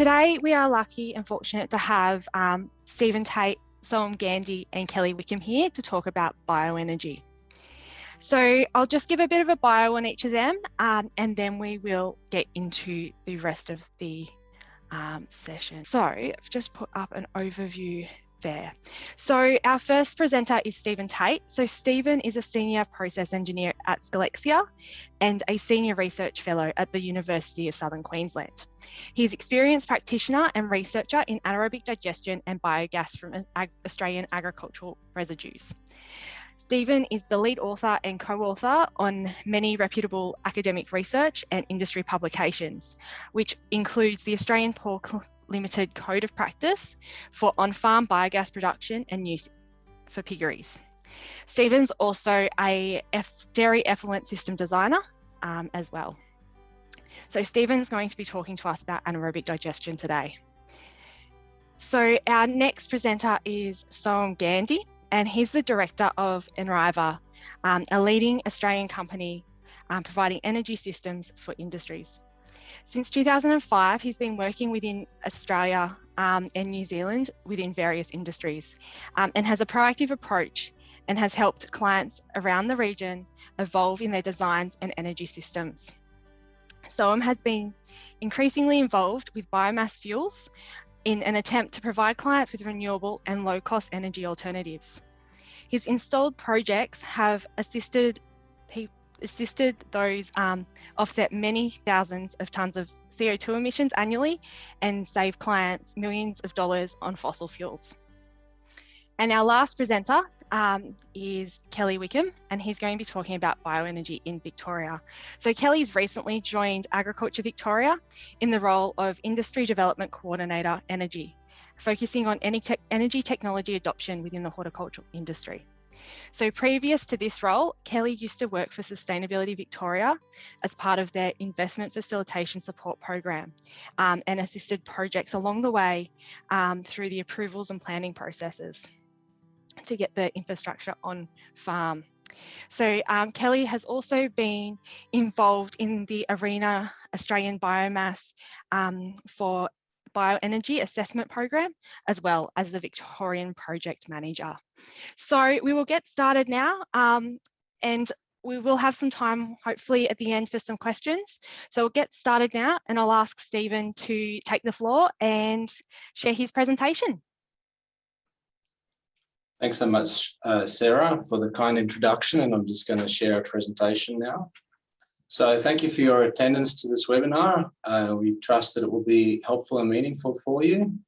today we are lucky and fortunate to have Stephan Tait, Sohum Gandhi and Kelly Wickham here to talk about bioenergy. So I'll just give a bit of a bio on each of them and then we will get into the rest of the session. So I've just put up an overview there. So our first presenter is Stephan Tait. So Stephan is a senior process engineer at Scolexia and a senior research fellow at the University of Southern Queensland. He's experienced practitioner and researcher in anaerobic digestion and biogas from Australian agricultural residues. Stephan is the lead author and co-author on many reputable academic research and industry publications, which includes the Australian Pork Limited Code of Practice for on-farm biogas production and use for piggeries. Stephan's also a dairy effluent system designer as well. So Stephan's going to be talking to us about anaerobic digestion today. So our next presenter is Sohum Gandhi, and he's the director of Enriva, a leading Australian company providing energy systems for industries. Since 2005, he's been working within Australia and New Zealand within various industries and has a proactive approach and has helped clients around the region evolve in their designs and energy systems. Sohum has been increasingly involved with biomass fuels in an attempt to provide clients with renewable and low-cost energy alternatives. His installed projects have assisted those offset many thousands of tonnes of CO2 emissions annually and save clients millions of dollars on fossil fuels. And our last presenter is Kelly Wickham, and he's going to be talking about bioenergy in Victoria. So Kelly's recently joined Agriculture Victoria in the role of Industry Development Coordinator Energy, focusing on energy technology adoption within the horticultural industry. So previous to this role, Kelly used to work for Sustainability Victoria as part of their investment facilitation support program and assisted projects along the way through the approvals and planning processes to get the infrastructure on farm. So Kelly has also been involved in the ARENA Australian Biomass for Bioenergy Assessment Program, as well as the Victorian Project Manager. So we will get started now and we will have some time hopefully at the end for some questions. So we'll get started now and I'll ask Stephan to take the floor and share his presentation. Thanks so much, Sarah, for the kind introduction, and I'm just going to share a presentation now. So thank you for your attendance to this webinar. We trust that it will be helpful and meaningful for you.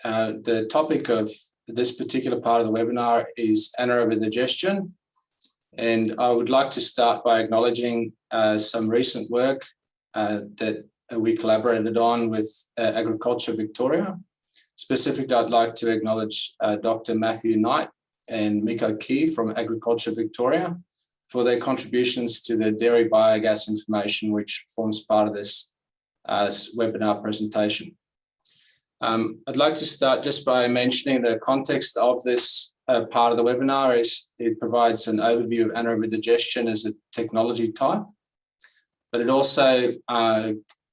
The topic of this particular part of the webinar is anaerobic digestion, and I would like to start by acknowledging some recent work that we collaborated on with Agriculture Victoria. Specifically, I'd like to acknowledge Dr. Matthew Knight and Miko Key from Agriculture Victoria for their contributions to the dairy biogas information, which forms part of this webinar presentation. I'd like to start just by mentioning the context of this part of the webinar. It provides an overview of anaerobic digestion as a technology type, but it also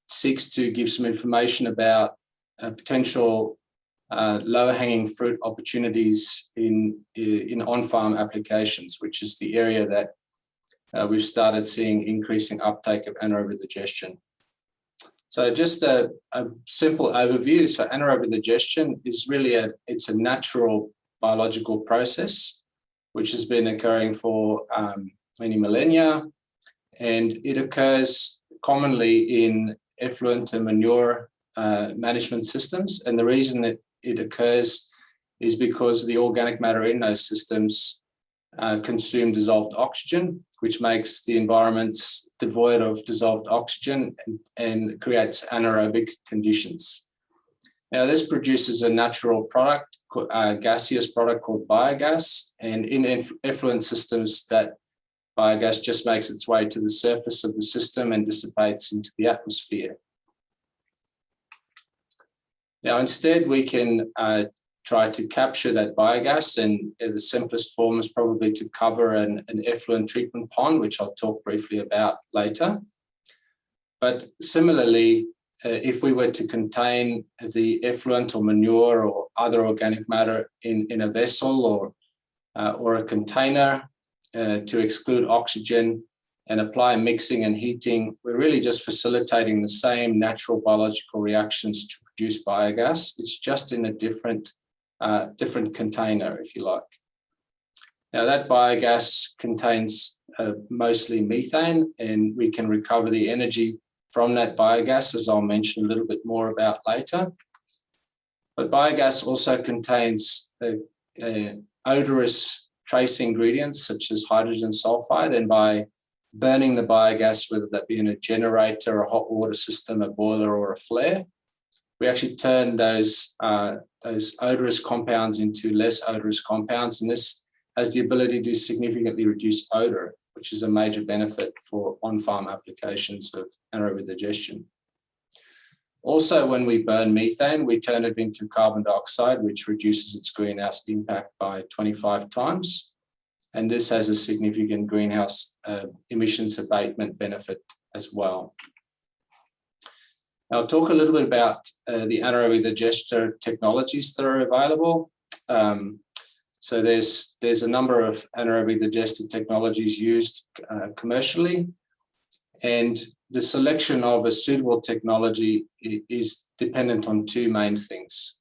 seeks to give some information about potential lower-hanging fruit opportunities in on-farm applications, which is the area that we've started seeing increasing uptake of anaerobic digestion. So just a simple overview. So anaerobic digestion is really it's a natural biological process which has been occurring for many millennia, and it occurs commonly in effluent and manure management systems. And the reason that it occurs is because the organic matter in those systems consume dissolved oxygen, which makes the environments devoid of dissolved oxygen and creates anaerobic conditions. Now, this produces a natural product, a gaseous product called biogas, and in effluent systems, that biogas just makes its way to the surface of the system and dissipates into the atmosphere. Now, instead, we can try to capture that biogas, and the simplest form is probably to cover an effluent treatment pond, which I'll talk briefly about later. But similarly, if we were to contain the effluent or manure or other organic matter in a vessel or a container to exclude oxygen and apply mixing and heating, we're really just facilitating the same natural biological reactions to produce biogas. It's just in a different container, if you like. Now that biogas contains mostly methane, and we can recover the energy from that biogas, as I'll mention a little bit more about later. But biogas also contains odorous trace ingredients such as hydrogen sulfide, and by burning the biogas, whether that be in a generator, a hot water system, a boiler, or a flare, we actually turn those odorous compounds into less odorous compounds, and this has the ability to significantly reduce odor, which is a major benefit for on-farm applications of anaerobic digestion. Also, when we burn methane, we turn it into carbon dioxide, which reduces its greenhouse impact by 25 times. And this has a significant greenhouse emissions abatement benefit as well. Now, I'll talk a little bit about the anaerobic digester technologies that are available. So there's a number of anaerobic digester technologies used commercially, and the selection of a suitable technology is dependent on two main things.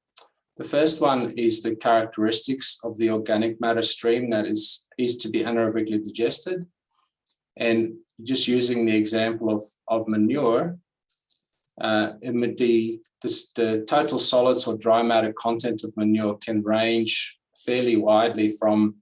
The first one is the characteristics of the organic matter stream that is to be anaerobically digested. And just using the example of manure, the total solids or dry matter content of manure can range fairly widely from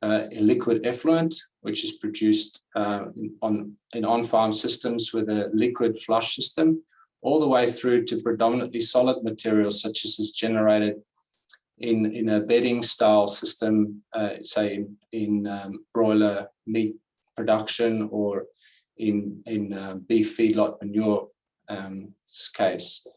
a liquid effluent, which is produced in on-farm systems with a liquid flush system, all the way through to predominantly solid materials, such as is generated in a bedding style system, say in broiler meat production or in beef feedlot manure case.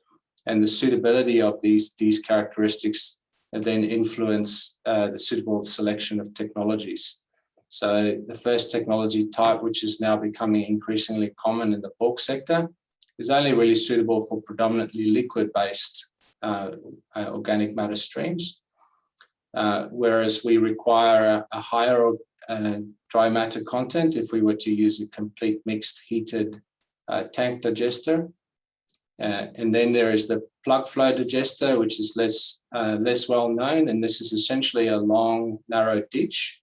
And the suitability of these characteristics then influence the suitable selection of technologies. So the first technology type, which is now becoming increasingly common in the pork sector, is only really suitable for predominantly liquid-based organic matter streams, whereas we require a higher dry matter content if we were to use a complete mixed heated tank digester. And then there is the plug flow digester, which is less well known, and this is essentially a long, narrow ditch,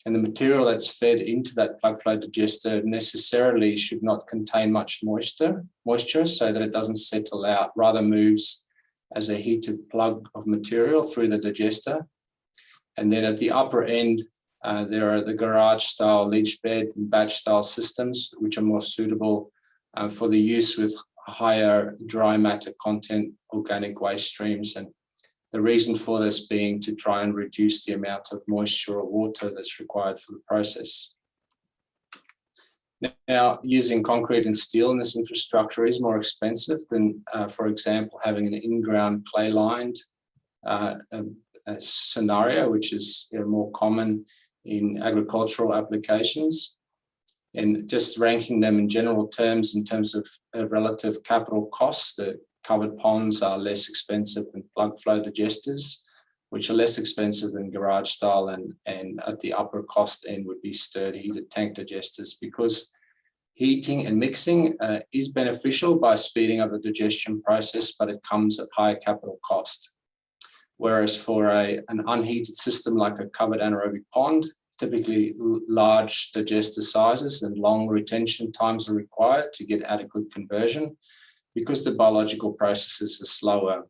and the material that's fed into that plug flow digester necessarily should not contain much moisture so that it doesn't settle out, rather moves as a heated plug of material through the digester. And then at the upper end, there are the garage-style leach bed and batch-style systems, which are more suitable for the use with higher dry matter content organic waste streams, and the reason for this being to try and reduce the amount of moisture or water that's required for the process. Now, using concrete and steel in this infrastructure is more expensive than, for example, having an in-ground clay-lined scenario, which is more common in agricultural applications. And just ranking them in general terms in terms of relative capital costs, the covered ponds are less expensive than plug flow digesters, which are less expensive than garage style, and at the upper cost end would be stirred heated tank digesters, because heating and mixing is beneficial by speeding up the digestion process, but it comes at higher capital cost. Whereas for an unheated system like a covered anaerobic pond, typically large digester sizes and long retention times are required to get adequate conversion because the biological processes are slower.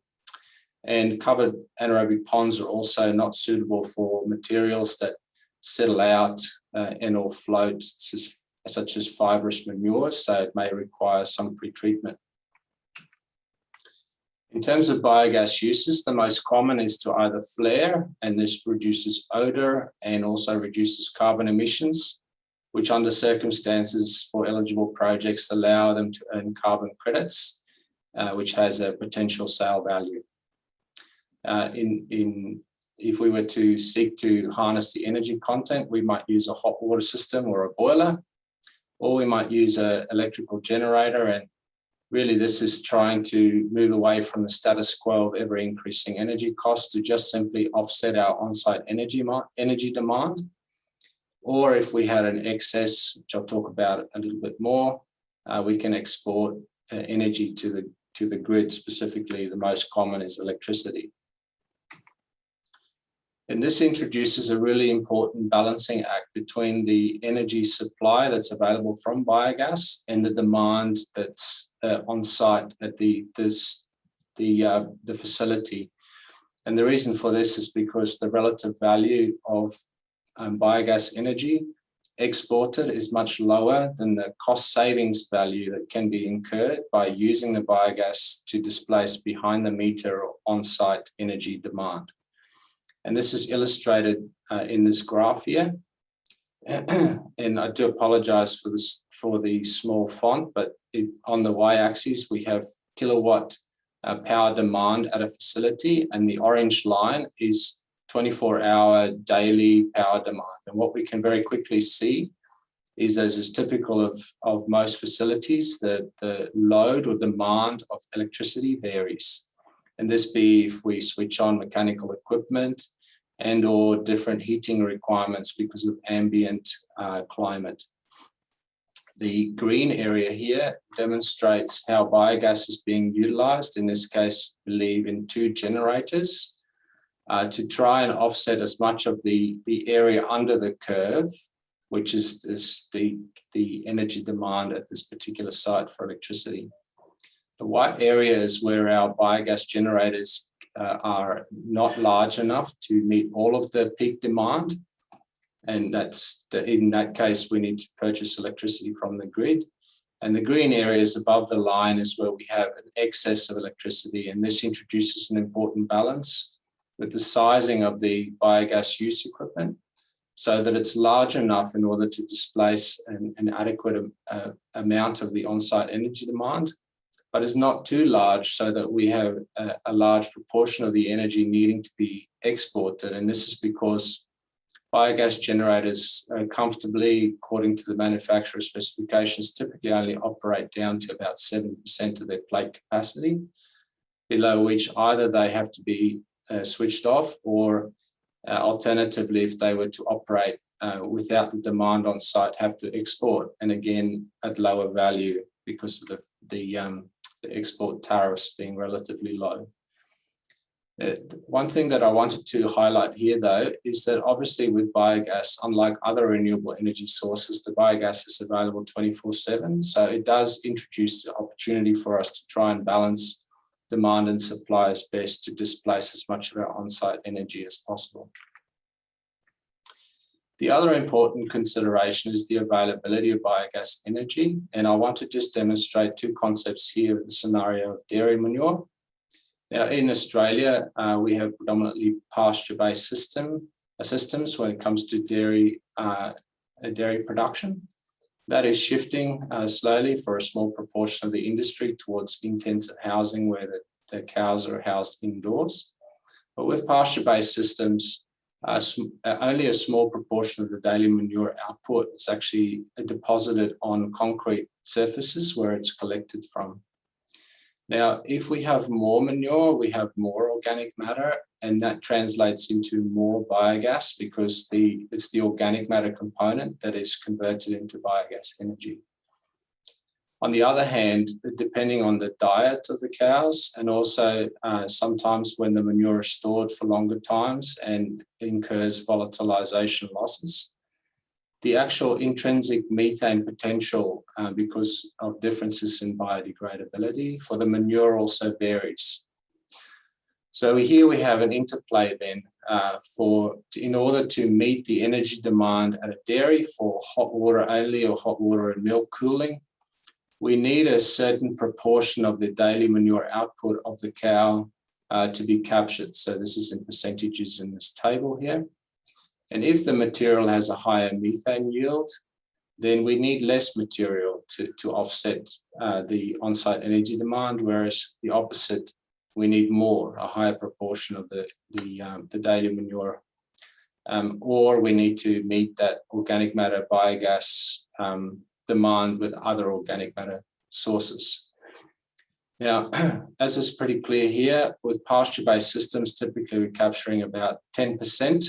And covered anaerobic ponds are also not suitable for materials that settle out and or float, such as fibrous manure, so it may require some pretreatment. In terms of biogas uses, the most common is to either flare, and this reduces odor and also reduces carbon emissions, which under circumstances for eligible projects allow them to earn carbon credits, which has a potential sale value. If we were to seek to harness the energy content, we might use a hot water system or a boiler, or we might use an electrical generator, and Really, this is trying to move away from the status quo of ever increasing energy costs to just simply offset our on-site energy demand. Or if we had an excess, which I'll talk about a little bit more, we can export energy to the grid. Specifically, the most common is electricity. And this introduces a really important balancing act between the energy supply that's available from biogas and the demand that's on site at the facility. And the reason for this is because the relative value of biogas energy exported is much lower than the cost savings value that can be incurred by using the biogas to displace behind the meter or on-site energy demand. And this is illustrated in this graph here. And I do apologize for the small font, but on the y-axis we have kilowatt power demand at a facility, and the orange line is 24-hour daily power demand. And what we can very quickly see is, as is typical of most facilities, the load or demand of electricity varies. And this be if we switch on mechanical equipment and or different heating requirements because of ambient climate. The green area here demonstrates how biogas is being utilized, in this case, I believe in 2 generators, to try and offset as much of the area under the curve, which is the energy demand at this particular site for electricity. The white area is where our biogas generators are not large enough to meet all of the peak demand. And in that case, we need to purchase electricity from the grid. And the green areas above the line is where we have an excess of electricity. And this introduces an important balance with the sizing of the biogas use equipment so that it's large enough in order to displace an adequate amount of the on-site energy demand, but is not too large so that we have a large proportion of the energy needing to be exported. And this is because biogas generators comfortably, according to the manufacturer specifications, typically only operate down to about 7% of their plate capacity, below which either they have to be switched off, or alternatively, if they were to operate without the demand on site, have to export, and again at lower value because of the export tariffs being relatively low. One thing that I wanted to highlight here, though, is that obviously with biogas, unlike other renewable energy sources, the biogas is available 24/7. So it does introduce the opportunity for us to try and balance demand and supply as best to displace as much of our on-site energy as possible. The other important consideration is the availability of biogas energy. And I want to just demonstrate 2 concepts here with the scenario of dairy manure. Now, in Australia, we have predominantly pasture-based systems when it comes to dairy production. That is shifting slowly for a small proportion of the industry towards intensive housing where the cows are housed indoors. But with pasture-based systems, only a small proportion of the daily manure output is actually deposited on concrete surfaces where it's collected from. Now, if we have more manure, we have more organic matter, and that translates into more biogas because it's the organic matter component that is converted into biogas energy. On the other hand, depending on the diet of the cows, and also sometimes when the manure is stored for longer times and incurs volatilization losses, the actual intrinsic methane potential, because of differences in biodegradability for the manure, also varies. So here we have an interplay then in order to meet the energy demand at a dairy for hot water only or hot water and milk cooling. We need a certain proportion of the daily manure output of the cow to be captured. So this is in percentages in this table here. And if the material has a higher methane yield, then we need less material to offset the on-site energy demand, whereas the opposite, we need more, a higher proportion of the daily manure. Or we need to meet that organic matter biogas demand with other organic matter sources. Now, as is pretty clear here, with pasture-based systems, typically we're capturing about 10%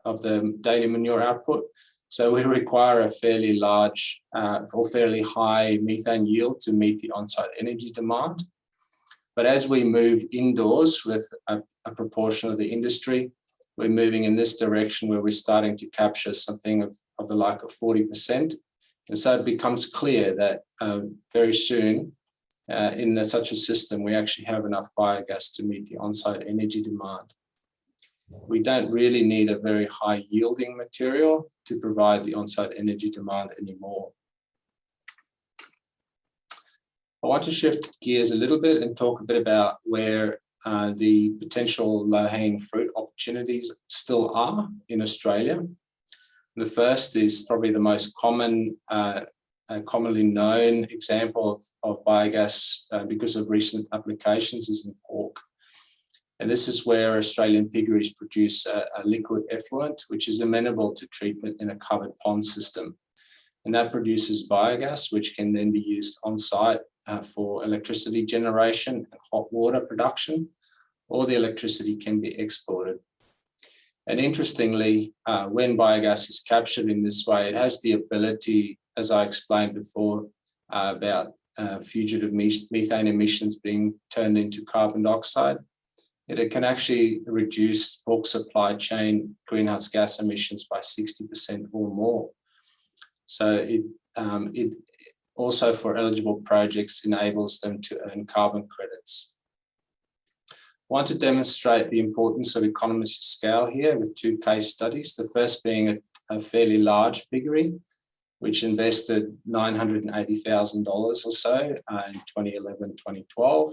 of the daily manure output. So we require a fairly large or fairly high methane yield to meet the on-site energy demand. But as we move indoors with a proportion of the industry, we're moving in this direction where we're starting to capture something of the like of 40%. And so it becomes clear that very soon in such a system, we actually have enough biogas to meet the on-site energy demand. We don't really need a very high yielding material to provide the on-site energy demand anymore. I want to shift gears a little bit and talk a bit about where the potential low-hanging fruit opportunities still are in Australia. The first is probably the most common, commonly known example of biogas because of recent applications is in pork. And this is where Australian piggeries produce a liquid effluent, which is amenable to treatment in a covered pond system. And that produces biogas, which can then be used on site for electricity generation and hot water production, or the electricity can be exported. And interestingly, when biogas is captured in this way, it has the ability, as I explained before, about fugitive methane emissions being turned into carbon dioxide. It can actually reduce pork supply chain greenhouse gas emissions by 60% or more. So it also, for eligible projects, enables them to earn carbon credits. I want to demonstrate the importance of economies of scale here with two case studies. The first being a fairly large piggery, which invested $980,000 or so in 2011, 2012.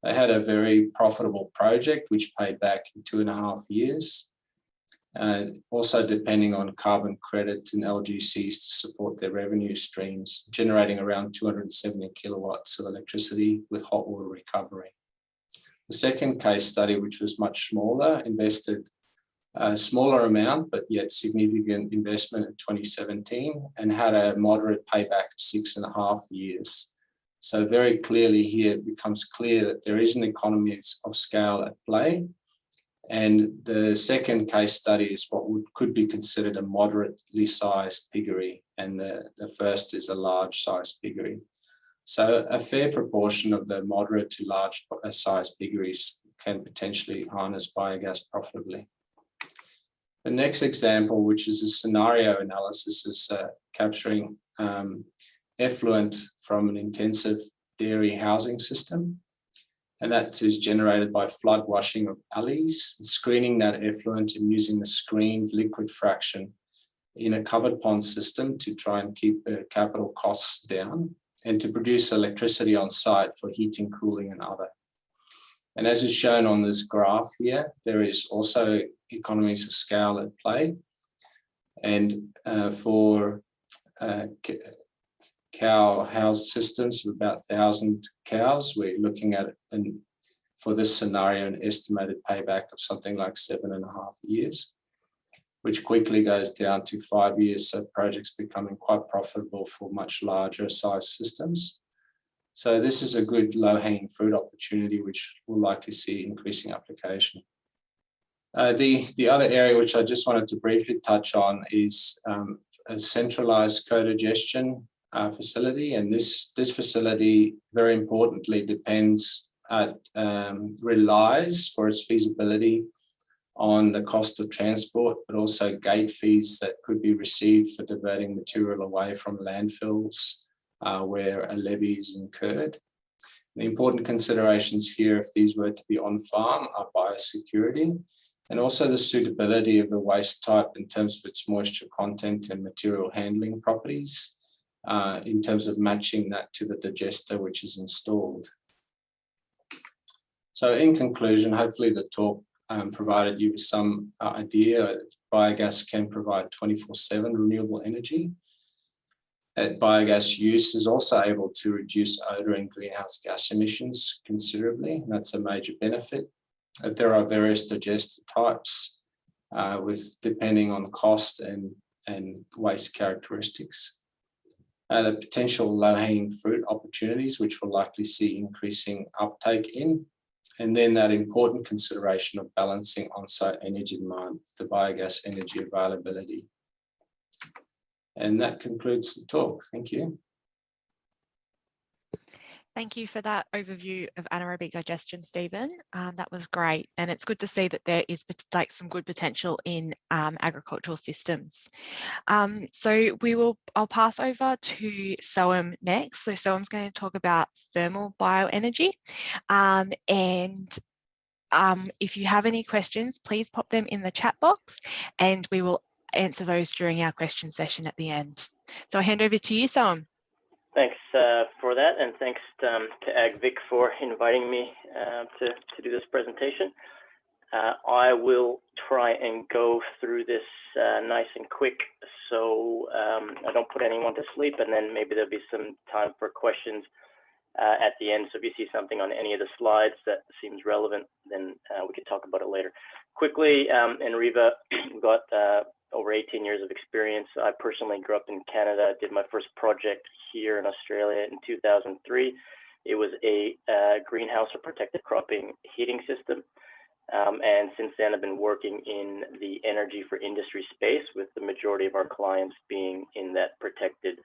They had a very profitable project, which paid back in 2.5 years. Also depending on carbon credits and LGCs to support their revenue streams, generating around 270 kilowatts of electricity with hot water recovery. The second case study, which was much smaller, invested a smaller amount, but yet significant investment in 2017 and had a moderate payback of 6.5 years. So very clearly here, it becomes clear that there is an economy of scale at play. And the second case study is what could be considered a moderately sized piggery, and the first is a large sized piggery. So a fair proportion of the moderate to large sized piggeries can potentially harness biogas profitably. The next example, which is a scenario analysis, is capturing effluent from an intensive dairy housing system. And that is generated by flood washing of alleys, screening that effluent and using the screened liquid fraction in a covered pond system to try and keep the capital costs down and to produce electricity on site for heating, cooling and other. And as is shown on this graph here, there is also economies of scale at play. And for cow house systems of about 1,000 cows, we're looking at, and for this scenario, an estimated payback of something like 7.5 years, which quickly goes down to 5 years. So projects becoming quite profitable for much larger size systems. So this is a good low-hanging fruit opportunity, which will likely see increasing application. The other area which I just wanted to briefly touch on is a centralized co-digestion facility, and this facility very importantly relies for its feasibility on the cost of transport, but also gate fees that could be received for diverting material away from landfills where a levy is incurred. The important considerations here, if these were to be on farm, are biosecurity and also the suitability of the waste type in terms of its moisture content and material handling properties, in terms of matching that to the digester which is installed. So in conclusion, hopefully the talk provided you with some idea that biogas can provide 24/7 renewable energy. That biogas use is also able to reduce odour and greenhouse gas emissions considerably, and that's a major benefit. That there are various digester types with depending on cost and waste characteristics. the potential low-hanging fruit opportunities, which we'll likely see increasing uptake in, and then that important consideration of balancing on-site energy demand, the biogas energy availability. And that concludes the talk. Thank you. Thank you for that overview of anaerobic digestion, Stephen. That was great. And it's good to see that there is like some good potential in agricultural systems. I'll pass over to Sohum next. So Sohum's going to talk about thermal bioenergy. If you have any questions, please pop them in the chat box and we will answer those during our question session at the end. So I'll hand over to you, Sohum. Thanks for that, and thanks to AgVic for inviting me to do this presentation. I will try and go through this nice and quick, so I don't put anyone to sleep, and then maybe there'll be some time for questions at the end. So if you see something on any of the slides that seems relevant, then we could talk about it later. Quickly, Enriva, we've got over 18 years of experience. I personally grew up in Canada, did my first project here in Australia in 2003. It was a greenhouse or protected cropping heating system. And since then, I've been working in the energy for industry space, with the majority of our clients being in that protected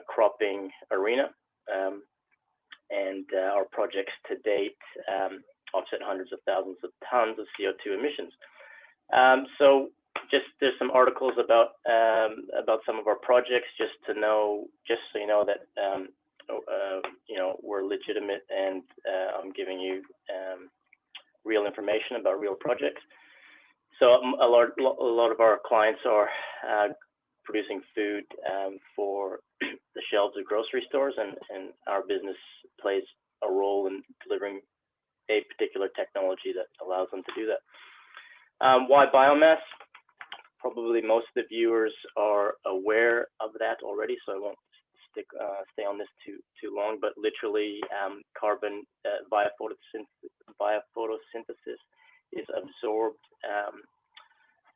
cropping arena. Our projects to date offset hundreds of thousands of tons of CO2 emissions. So there's some articles about some of our projects, just so you know that we're legitimate, and I'm giving you real information about real projects. So a lot of our clients are producing food for the shelves of grocery stores, and our business plays a role in delivering a particular technology that allows them to do that. Why biomass? Probably most of the viewers are aware of that already, so I won't stay on this too long. But literally, carbon via photosynthesis is absorbed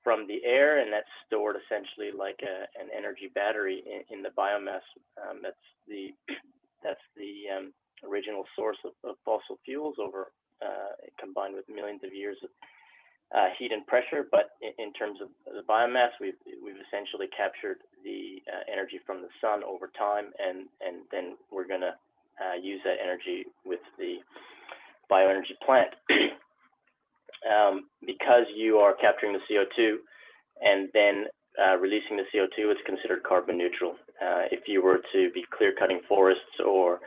from the air, and that's stored essentially like an energy battery in the biomass. That's the original source of fossil fuels, combined with millions of years of heat and pressure. But in terms of the biomass, we've essentially captured the energy from the sun over time, and then we're going to use that energy with the bioenergy plant. Because you are capturing the CO2 and then releasing the CO2, it's considered carbon neutral. If you were to be clear cutting forests or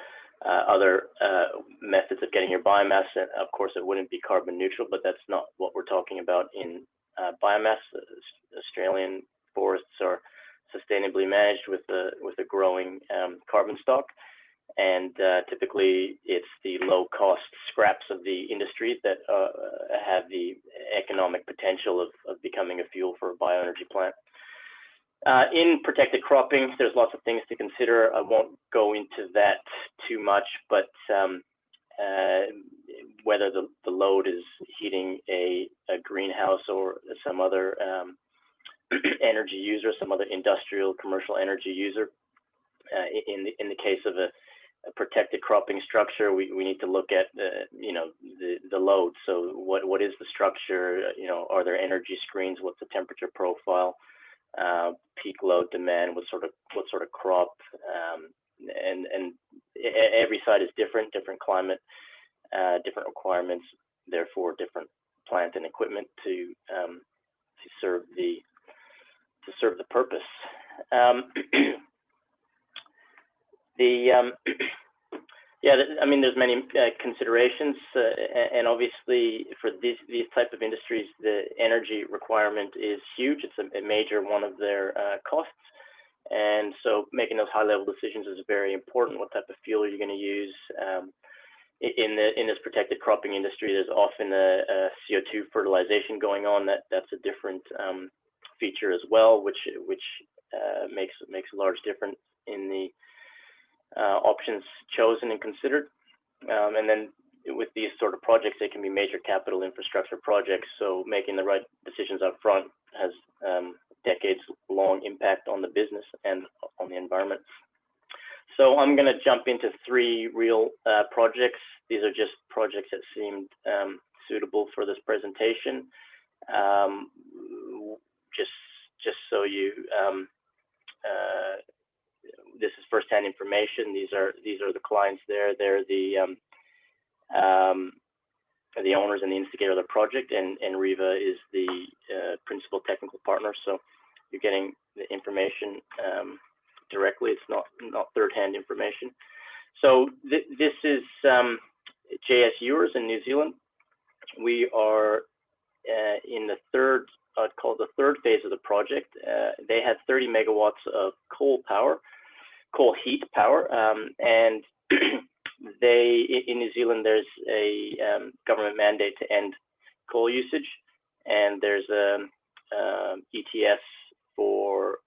other methods of getting your biomass, of course it wouldn't be carbon neutral, but that's not what we're talking about in biomass. Australian forests are sustainably managed with a growing carbon stock, and typically it's the low-cost scraps of the industry that have the economic potential of becoming a fuel for a bioenergy plant. In protected cropping, there's lots of things to consider. I won't go into that too much, but whether the load is heating a greenhouse or some other energy user, some other industrial commercial energy user. In the case of a protected cropping structure, we need to look at the load. So what is the structure? Are there energy screens? What's the temperature profile? Peak load demand? What sort of crop? And every site is different climate, different requirements, therefore different plant and equipment to serve the purpose. There's many considerations, and obviously for these type of industries, the energy requirement is huge. It's a major one of their costs, and so making those high-level decisions is very important. What type of fuel are you going to use? In this protected cropping industry, there's often a CO2 fertilization going on. That's a different feature as well, which makes a large difference in the options chosen and considered. And then with these sort of projects, they can be major capital infrastructure projects. So making the right decisions up front has decades-long impact on the business and on the environment. So I'm going to jump into 3 real projects. These are just projects that seemed suitable for this presentation. Just so you, this is firsthand information. These are the clients there. They're the owners and the instigator of the project, and Enriva is the principal technical partner. So you're getting the information directly. It's not third-hand information. So this is JSUers in New Zealand. We are in the third, I'd call the third phase of the project. They had 30 megawatts of coal heat power, and in New Zealand, there's a government mandate to end coal usage, and there's a ETS for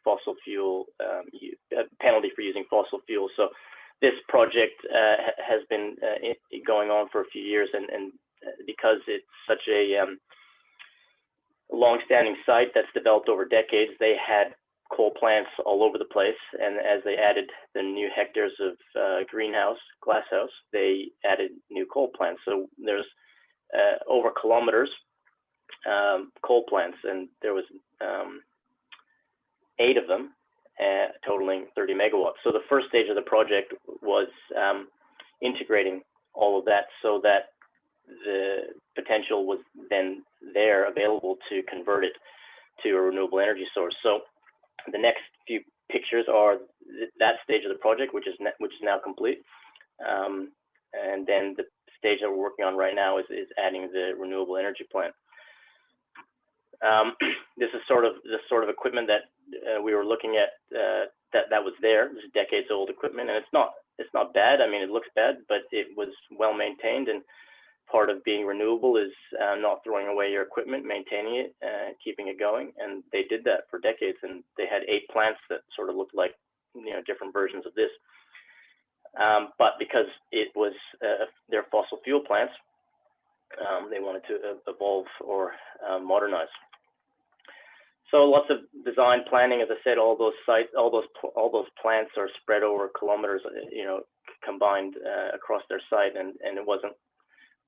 fossil fuel, a penalty for using fossil fuel. So this project has been going on for a few years, and because it's such a long-standing site that's developed over decades, they had coal plants all over the place, and as they added the new hectares of glasshouse, they added new coal plants. So there's over kilometers coal plants, and there was 8 of them, totaling 30 megawatts. So the first stage of the project was integrating all of that so that the potential was then there available to convert it to a renewable energy source. So the next few pictures are that stage of the project, which is now complete, and then the stage that we're working on right now is adding the renewable energy plant. This is the sort of equipment that we were looking at that was there. This is decades old equipment, and it's not bad. I mean, it looks bad, but it was well maintained, and part of being renewable is not throwing away your equipment, maintaining it, keeping it going. And they did that for decades, and they had 8 plants that sort of looked like, different versions of this. But because it was their fossil fuel plants, they wanted to evolve or modernize. So lots of design planning. As I said, all those sites, all those plants are spread over kilometers, combined across their site, and it wasn't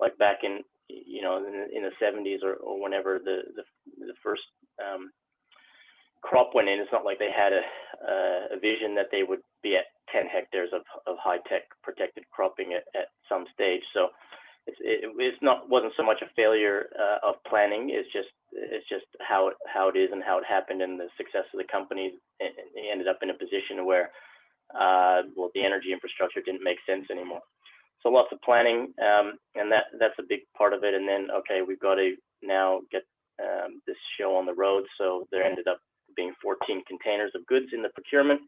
like back in in the 70s or whenever the first crop went in. It's not like they had a vision that they would be at 10 hectares of high-tech protected cropping at some stage. So wasn't so much a failure of planning. It's just how it is and how it happened, and the success of the company. It ended up in a position where the energy infrastructure didn't make sense anymore. So lots of planning, and that's a big part of it. And then, okay, we've got to now get this show on the road. So there ended up being 14 containers of goods in the procurement.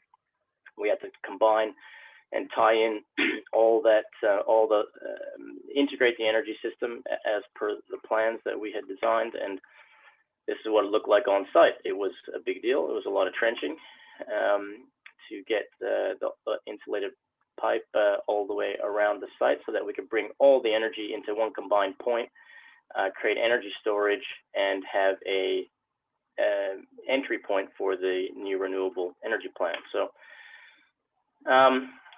We had to combine and tie in integrate the energy system as per the plans that we had designed. And this is what it looked like on site. It was a big deal. It was a lot of trenching to get the insulated pipe all the way around the site so that we could bring all the energy into one combined point, create energy storage, and have a entry point for the new renewable energy plant. So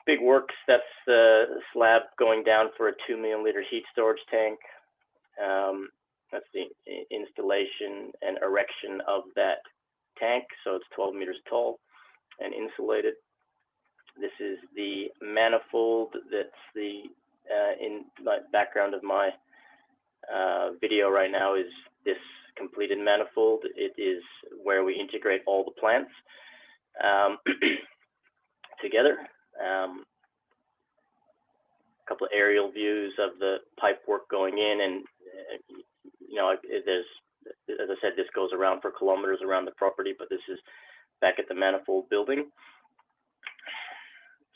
big works. That's the slab going down for a 2 million liter heat storage tank. That's the installation and erection of that tank. So it's 12 meters tall and insulated. This is the manifold. That's the in my background of my video right now is this completed manifold. It is where we integrate all the plants together. A couple of aerial views of the pipe work going in, and there's, as I said, this goes around for kilometers around the property, but this is back at the manifold building.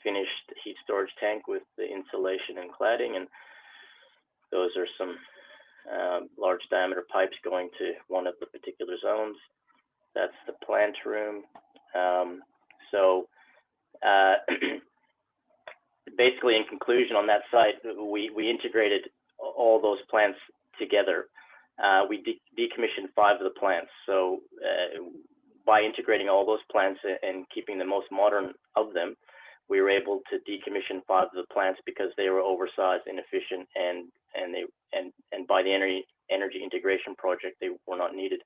Finished heat storage tank with the insulation and cladding, and those are some large diameter pipes going to one of the particular zones. That's the plant room. Basically, in conclusion, on that site, we integrated all those plants together. We decommissioned 5 of the plants. So by integrating all those plants and keeping the most modern of them, we were able to decommission 5 of the plants because they were oversized, inefficient, and by the energy integration project, they were not needed.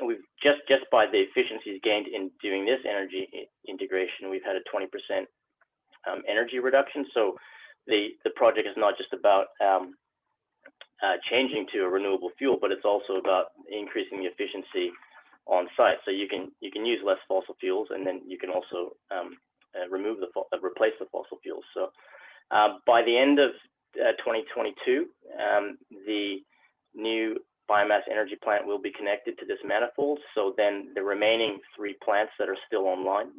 We've just by the efficiencies gained in doing this energy integration, we've had a 20% energy reduction. So the project is not just about changing to a renewable fuel, but it's also about increasing the efficiency on site. So you can use less fossil fuels, and then you can also replace the fossil fuels. So by the end of 2022, the new biomass energy plant will be connected to this manifold. So then the remaining 3 plants that are still online,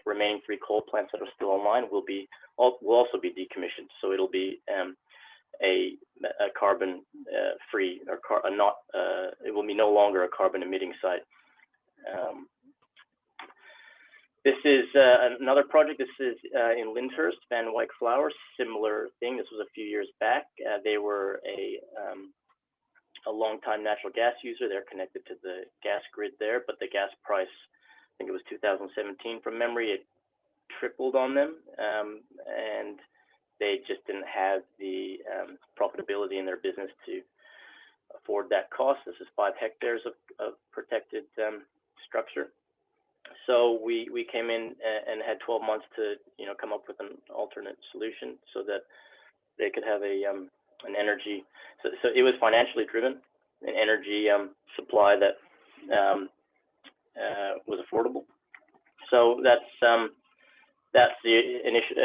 remaining 3 coal plants that are still online will also be decommissioned. So it'll be a carbon free, or it will be no longer a carbon emitting site. This is another project. This is in Lyndhurst, Van Wyck Flowers, similar thing. This was a few years back. They were a long-time natural gas user. They're connected to the gas grid there, but the gas price, I think it was 2017 from memory, it tripled on them, and they just didn't have the profitability in their business to afford that cost. This is 5 hectares of protected structure. So we came in and had 12 months to come up with an alternate solution so that they could have an energy. So it was financially driven, an energy supply that was affordable. So that's the initial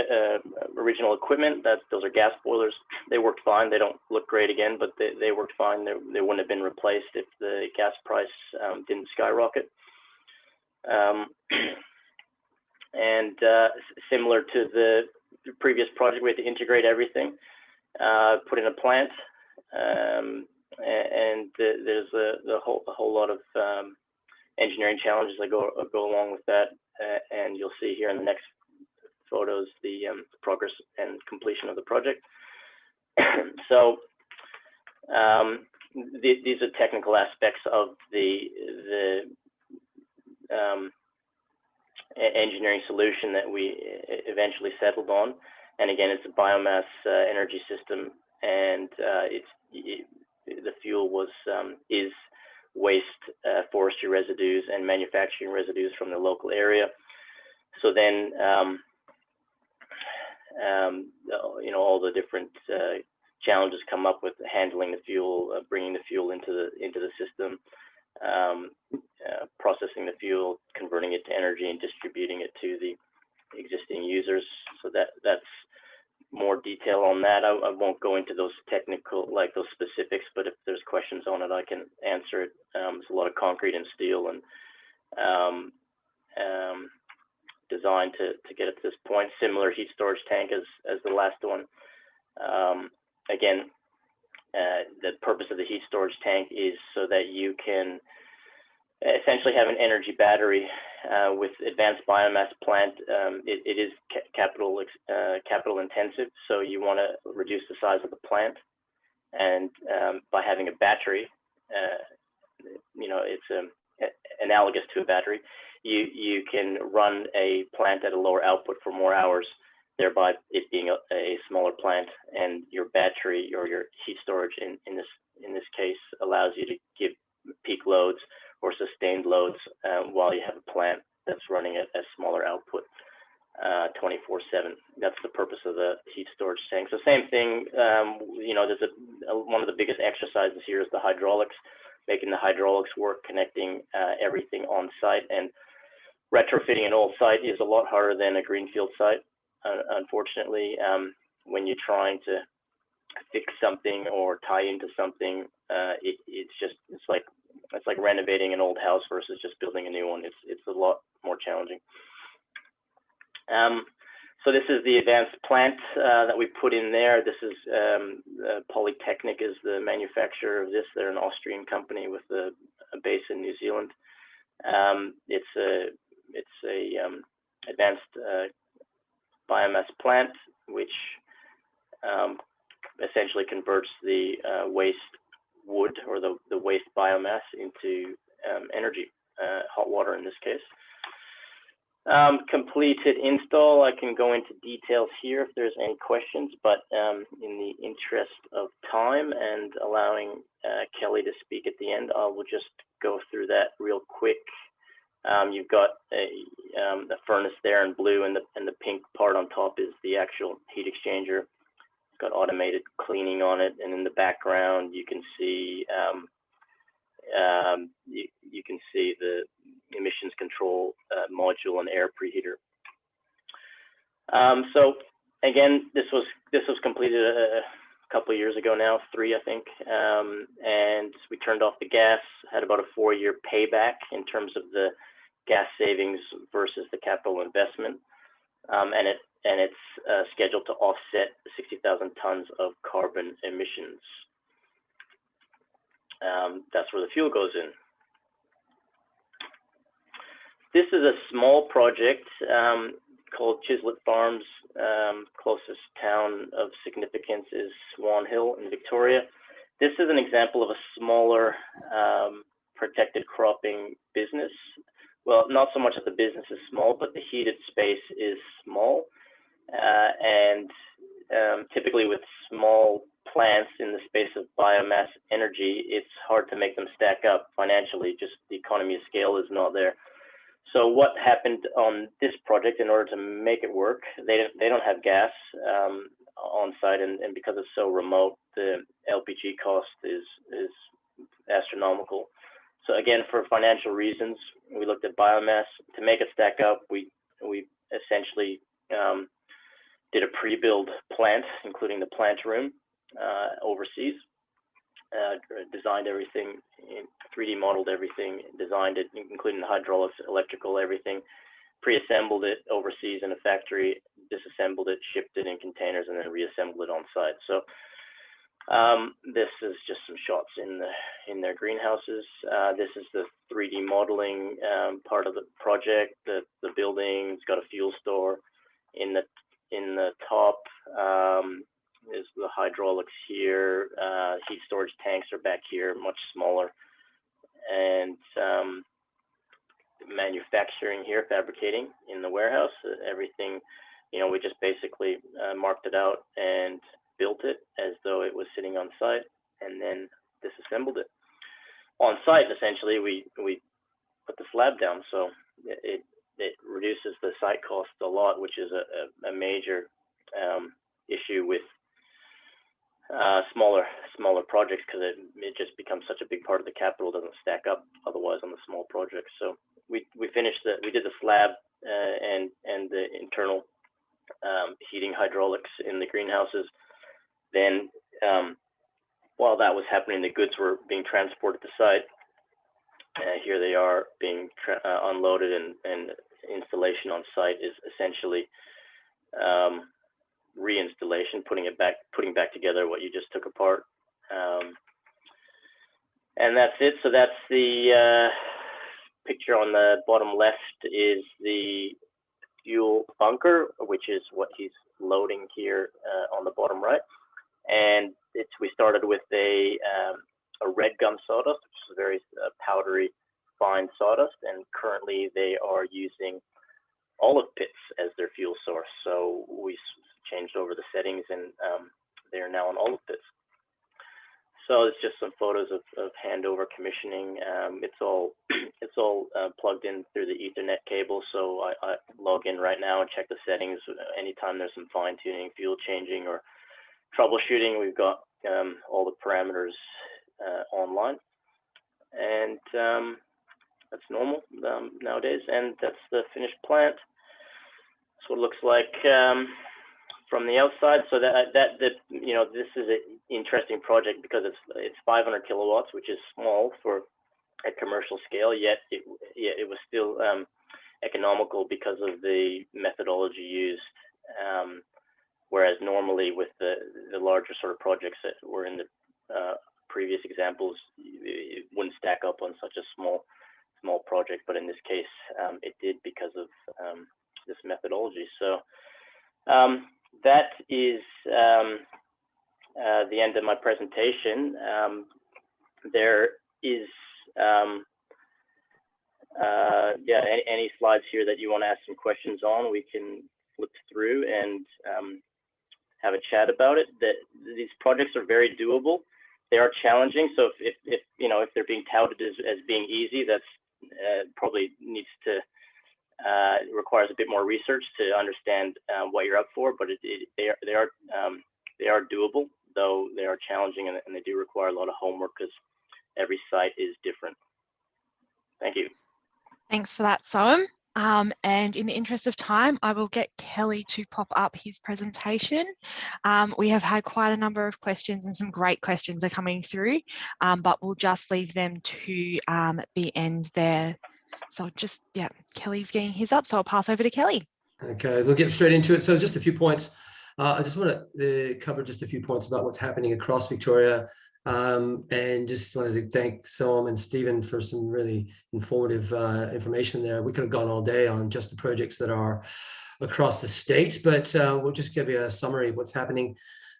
original equipment. Those are gas boilers. They worked fine. They don't look great again, but they worked fine. They wouldn't have been replaced if the gas price didn't skyrocket. And similar to the previous project, we had to integrate everything, put in a plant, and there's a whole lot of engineering challenges that go along with that, and you'll see here in the next photos the progress and completion of the project. So these are technical aspects of the engineering solution that we eventually settled on. And again, it's a biomass energy system, and the fuel is waste forestry residues and manufacturing residues from the local area. So then, all the different challenges come up with handling the fuel, bringing the fuel into the system, processing the fuel, converting it to energy, and distributing it to the existing users. So that's more detail on that. I won't go into those technical, like those specifics, but if there's questions on it, I can answer it. There's a lot of concrete and steel and designed to get it to this point. Similar heat storage tank as the last one. Again, the purpose of the heat storage tank is so that you can essentially have an energy battery with advanced biomass plant. It is capital intensive, so you want to reduce the size of the plant, and by having a battery, it's analogous to a battery. You can run a plant at a lower output for more hours, thereby it being a smaller plant, and your battery or your heat storage in this case allows you to give peak loads or sustained loads while you have a plant that's running at a smaller output 24/7. That's the purpose of the heat storage tank. So same thing, there's one of the biggest exercises here is the hydraulics, making the hydraulics work, connecting everything on site. And retrofitting an old site is a lot harder than a greenfield site. Unfortunately, when you're trying to fix something or tie into something, it's like renovating an old house versus just building a new one. It's a lot more challenging. So this is the advanced plant that we put in there. This is Polytechnic is the manufacturer of this. They're an Austrian company with a base in New Zealand. It's a advanced biomass plant, which essentially converts the waste wood or the waste biomass into energy, hot water in this case. Completed install. I can go into details here if there's any questions, but in the interest of time and allowing Kelly to speak at the end, I will just go through that real quick. You've got a furnace there in blue, and the pink part on top is the actual heat exchanger. It's got automated cleaning on it, and in the background you can see you can see the emissions control module and air preheater. So again, this was completed a couple of years ago now, 3 I think, and we turned off the gas. Had about a 4-year payback in terms of the gas savings versus the capital investment, and it's scheduled to offset 60,000 tons of carbon emissions. That's where the fuel goes in. This is a small project called Chislett Farms. Closest town of significance is Swan Hill in Victoria. This is an example of a smaller protected cropping business. Well, not so much that the business is small, but the heated space is small. And typically with small plants in the space of biomass energy, it's hard to make them stack up financially. Just the economy of scale is not there. So what happened on this project, in order to make it work, they don't have gas on site, and because it's so remote, the LPG cost is astronomical. So again, for financial reasons, we looked at biomass. To make it stack up, we essentially did a pre-build plant, including the plant room overseas. Designed everything, 3D modeled everything, designed it, including the hydraulics, electrical, everything, pre-assembled it overseas in a factory, disassembled it, shipped it in containers, and then reassembled it on site. So this is just some shots in their greenhouses. This is the 3D modeling part of the project. The building's got a fuel store in the top. Is the hydraulics here, heat storage tanks are back here, much smaller, and manufacturing here, fabricating in the warehouse. Everything, we just basically marked it out and built it as though it was sitting on site, and then disassembled it. On site, essentially, we put the slab down, so it reduces the site cost a lot, which is a major issue with smaller projects, because it just becomes such a big part of the capital, doesn't stack up otherwise on the small projects. So we did the slab and the internal heating hydraulics in the greenhouses. Then while that was happening, the goods were being transported to site. Here they are being unloaded, and installation on site is essentially reinstallation, putting back together what you just took apart, and that's it. So that's the picture on the bottom left is the fuel bunker, which is what he's loading here on the bottom right. And we started with a red gum sawdust, which is a very powdery, fine sawdust, and currently they are using olive pits as their fuel source. So we changed over the settings, and they are now on olive pits. So it's just some photos of handover commissioning. It's all plugged in through the Ethernet cable. So I log in right now and check the settings. Anytime there's some fine tuning, fuel changing, or troubleshooting, we've got all the parameters online, and that's normal nowadays. And that's the finished plant. That's what it looks like from the outside. So this is an interesting project because it's 500 kilowatts, which is small for a commercial scale. Yet it was still economical because of the methodology used. Whereas normally with the larger sort of projects that were in the previous examples, it wouldn't stack up on such a small project. But in this case, it did because of this methodology. So that is the end of my presentation. There is Yeah, any slides here that you want to ask some questions on, we can flip through and have a chat about it. These projects are very doable. They are challenging. So if you know, if they're being touted as being easy, that's probably needs to requires a bit more research to understand what you're up for. But they are doable, though they are challenging, and they do require a lot of homework because every site is different. Thank you. Thanks for that, Sohum. And in the interest of time, I will get Kelly to pop up his presentation. We have had quite a number of questions, and some great questions are coming through, but we'll just leave them to the end there. So just, yeah, Kelly's getting his up, so I'll pass over to Kelly. Okay, we'll get straight into it. So just a few points. I just want to cover just a few points about what's happening across Victoria. And just wanted to thank Sohum and Stephen for some really informative information there. We could have gone all day on just the projects that are across the state, but we'll just give you a summary of what's happening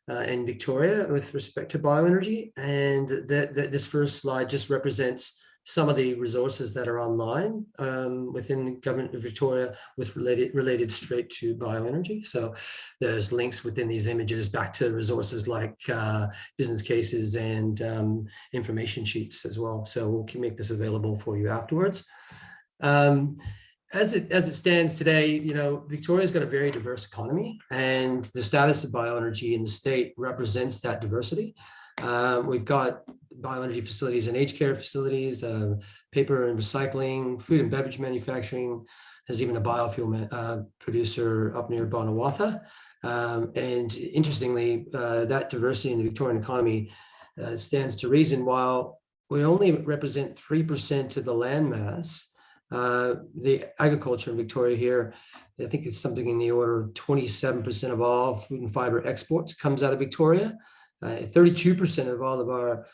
in Victoria with respect to bioenergy. And this first slide just represents some of the resources that are online within the government of Victoria with related straight to bioenergy. So there's links within these images back to resources like business cases and information sheets as well. So we can make this available for you afterwards. As it stands today, you know, Victoria's got a very diverse economy, and the status of bioenergy in the state represents that diversity. We've got bioenergy facilities and aged care facilities, paper and recycling, food and beverage manufacturing. There's even a biofuel producer up near Bonawatha. And interestingly, that diversity in the Victorian economy stands to reason. While we only represent 3% of the land mass, the agriculture in Victoria here, I think it's something in the order of 27% of all food and fiber exports comes out of Victoria. 32% of all of our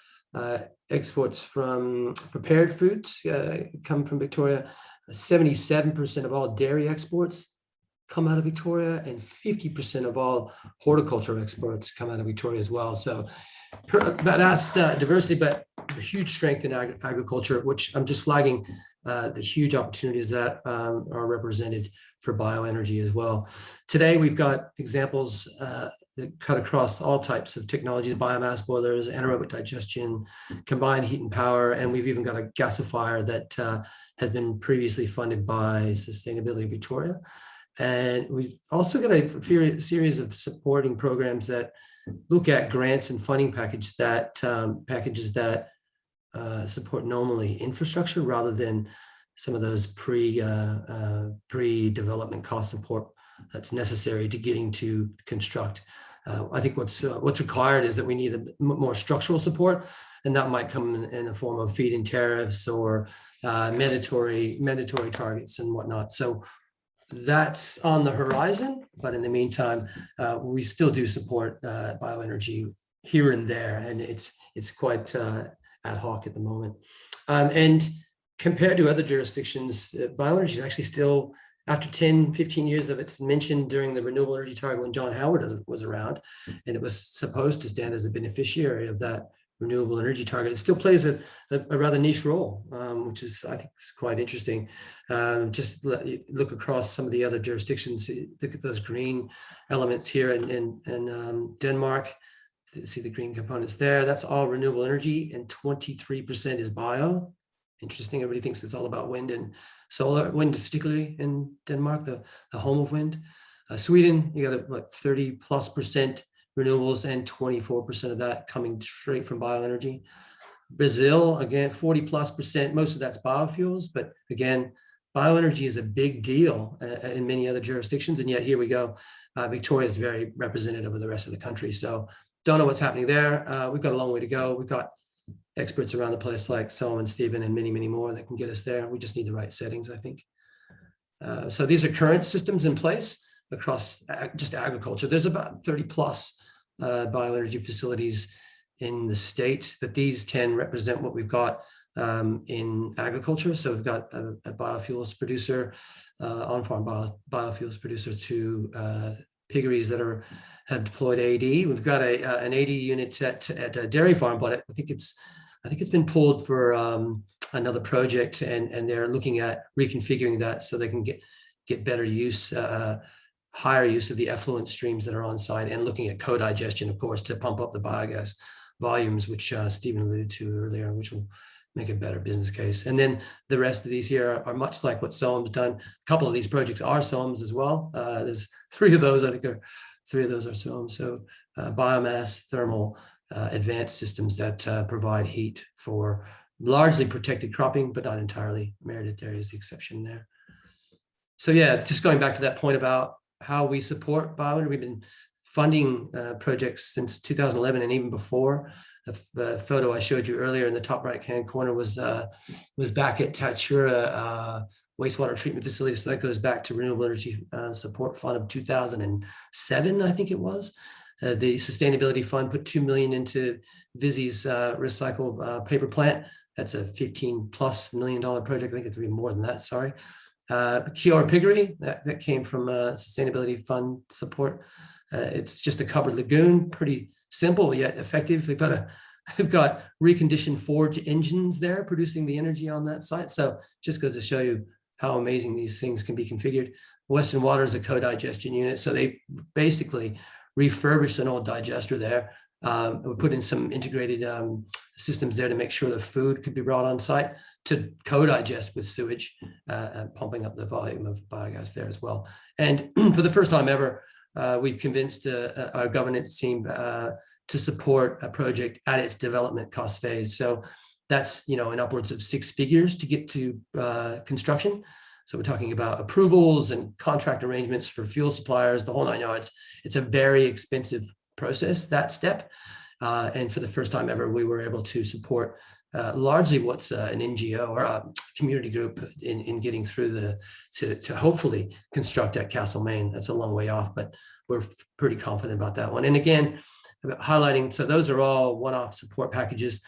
exports from prepared foods come from Victoria. 77% of all dairy exports come out of Victoria, and 50% of all horticulture exports come out of Victoria as well. So that's diversity, but a huge strength in agriculture, which I'm just flagging the huge opportunities that are represented for bioenergy as well. Today, we've got examples that cut across all types of technologies: biomass boilers, anaerobic digestion, combined heat and power, and we've even got a gasifier that has been previously funded by Sustainability Victoria. And we've also got a series of supporting programs that look at grants and funding packages that support normally infrastructure rather than some of those pre-development cost support that's necessary to getting to construct. I think what's required is that we need a more structural support, and that might come in the form of feed-in tariffs or mandatory targets and whatnot. So that's on the horizon, but in the meantime, we still do support bioenergy here and there, and it's quite ad hoc at the moment. And compared to other jurisdictions, bioenergy is actually still, after 10, 15 years of its mention during the renewable energy target when John Howard was around, and it was supposed to stand as a beneficiary of that renewable energy target, it still plays a rather niche role, which is, I think, is quite interesting. Just look across some of the other jurisdictions, look at those green elements here in Denmark. See the green components there. That's all renewable energy, and 23% is bio. Interesting. Everybody thinks it's all about wind and solar, wind particularly in Denmark, the home of wind. Sweden, you got like 30+% renewables, and 24% of that coming straight from bioenergy. Brazil, again, 40+%. Most of that's biofuels, but again, bioenergy is a big deal in many other jurisdictions, and yet here we go. Victoria is very representative of the rest of the country. So don't know what's happening there. We've got a long way to go. We've got experts around the place like Sohum and Stephen and many, many more that can get us there. We just need the right settings, I think. So these are current systems in place across just agriculture. There's about 30+ bioenergy facilities in the state, but these 10 represent what we've got in agriculture. So we've got a biofuels producer, on-farm biofuels producer, to piggeries that have deployed AD. We've got an AD unit at a dairy farm, but I think it's been pulled for another project, and they're looking at reconfiguring that so they can get better use, higher use of the effluent streams that are on site, and looking at co-digestion, of course, to pump up the biogas volumes, which Stephen alluded to earlier, which will make a better business case. And then the rest of these here are much like what Sohum's done. A couple of these projects are Sohum's as well. There's 3 of those, I think, are 3 of those are Sohum. So biomass, thermal, advanced systems that provide heat for largely protected cropping, but not entirely. Meredith area is the exception there. So yeah, just going back to that point about how we support bioenergy, we've been funding projects since 2011 and even before. The photo I showed you earlier in the top right-hand corner was back at Tatura wastewater treatment facility. So that goes back to Renewable Energy Support Fund of 2007, I think it was. The Sustainability Fund put $2 million into Vizzy's recycled paper plant. That's a $15+ million project. I think it's even more than that, sorry. Kiora Piggery, that came from Sustainability Fund support. It's just a covered lagoon, pretty simple yet effective. We've got reconditioned forge engines there producing the energy on that site. So just goes to show you how amazing these things can be configured. Western Water is a co-digestion unit. So they basically refurbished an old digester there. We put in some integrated systems there to make sure the food could be brought on site to co-digest with sewage, and pumping up the volume of biogas there as well. And for the first time ever, we've convinced our governance team to support a project at its development cost phase. So that's, in upwards of 6 figures to get to construction. So we're talking about approvals and contract arrangements for fuel suppliers, the whole 9 yards. It's a very expensive process, that step. And for the first time ever, we were able to support largely what's an NGO or a community group in getting through to hopefully construct at Castlemaine. That's a long way off, but we're pretty confident about that one. And again, highlighting, so those are all one-off support packages.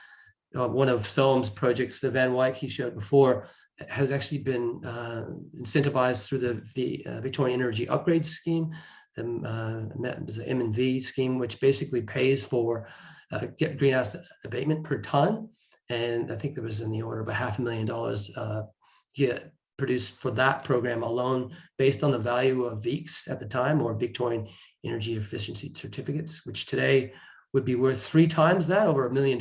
One of Sohum's projects, the Van Wyck he showed before, has actually been incentivized through the Victorian Energy Upgrade Scheme, the M&V scheme, which basically pays for greenhouse abatement per ton. And I think there was in the order of $500,000 produced for that program alone, based on the value of VEECs at the time, or Victorian Energy Efficiency Certificates, which today would be worth 3 times that, over $1 million.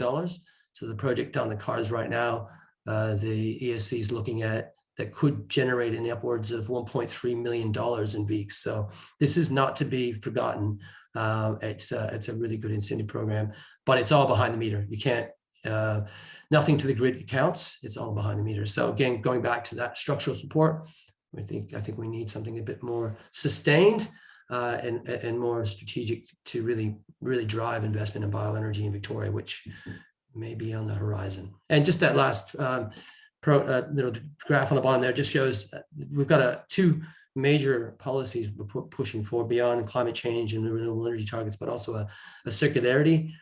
So the project on the cards right now, the ESC is looking at, that could generate in the upwards of $1.3 million in VEECs. So this is not to be forgotten. It's a really good incentive program, but it's all behind the meter. You can't, nothing to the grid counts. It's all behind the meter. So again, going back to that structural support, I think we need something a bit more sustained and more strategic to really drive investment in bioenergy in Victoria, which may be on the horizon. And just that last graph on the bottom there just shows we've got 2 major policies we're pushing for beyond climate change and renewable energy targets, but also a circularity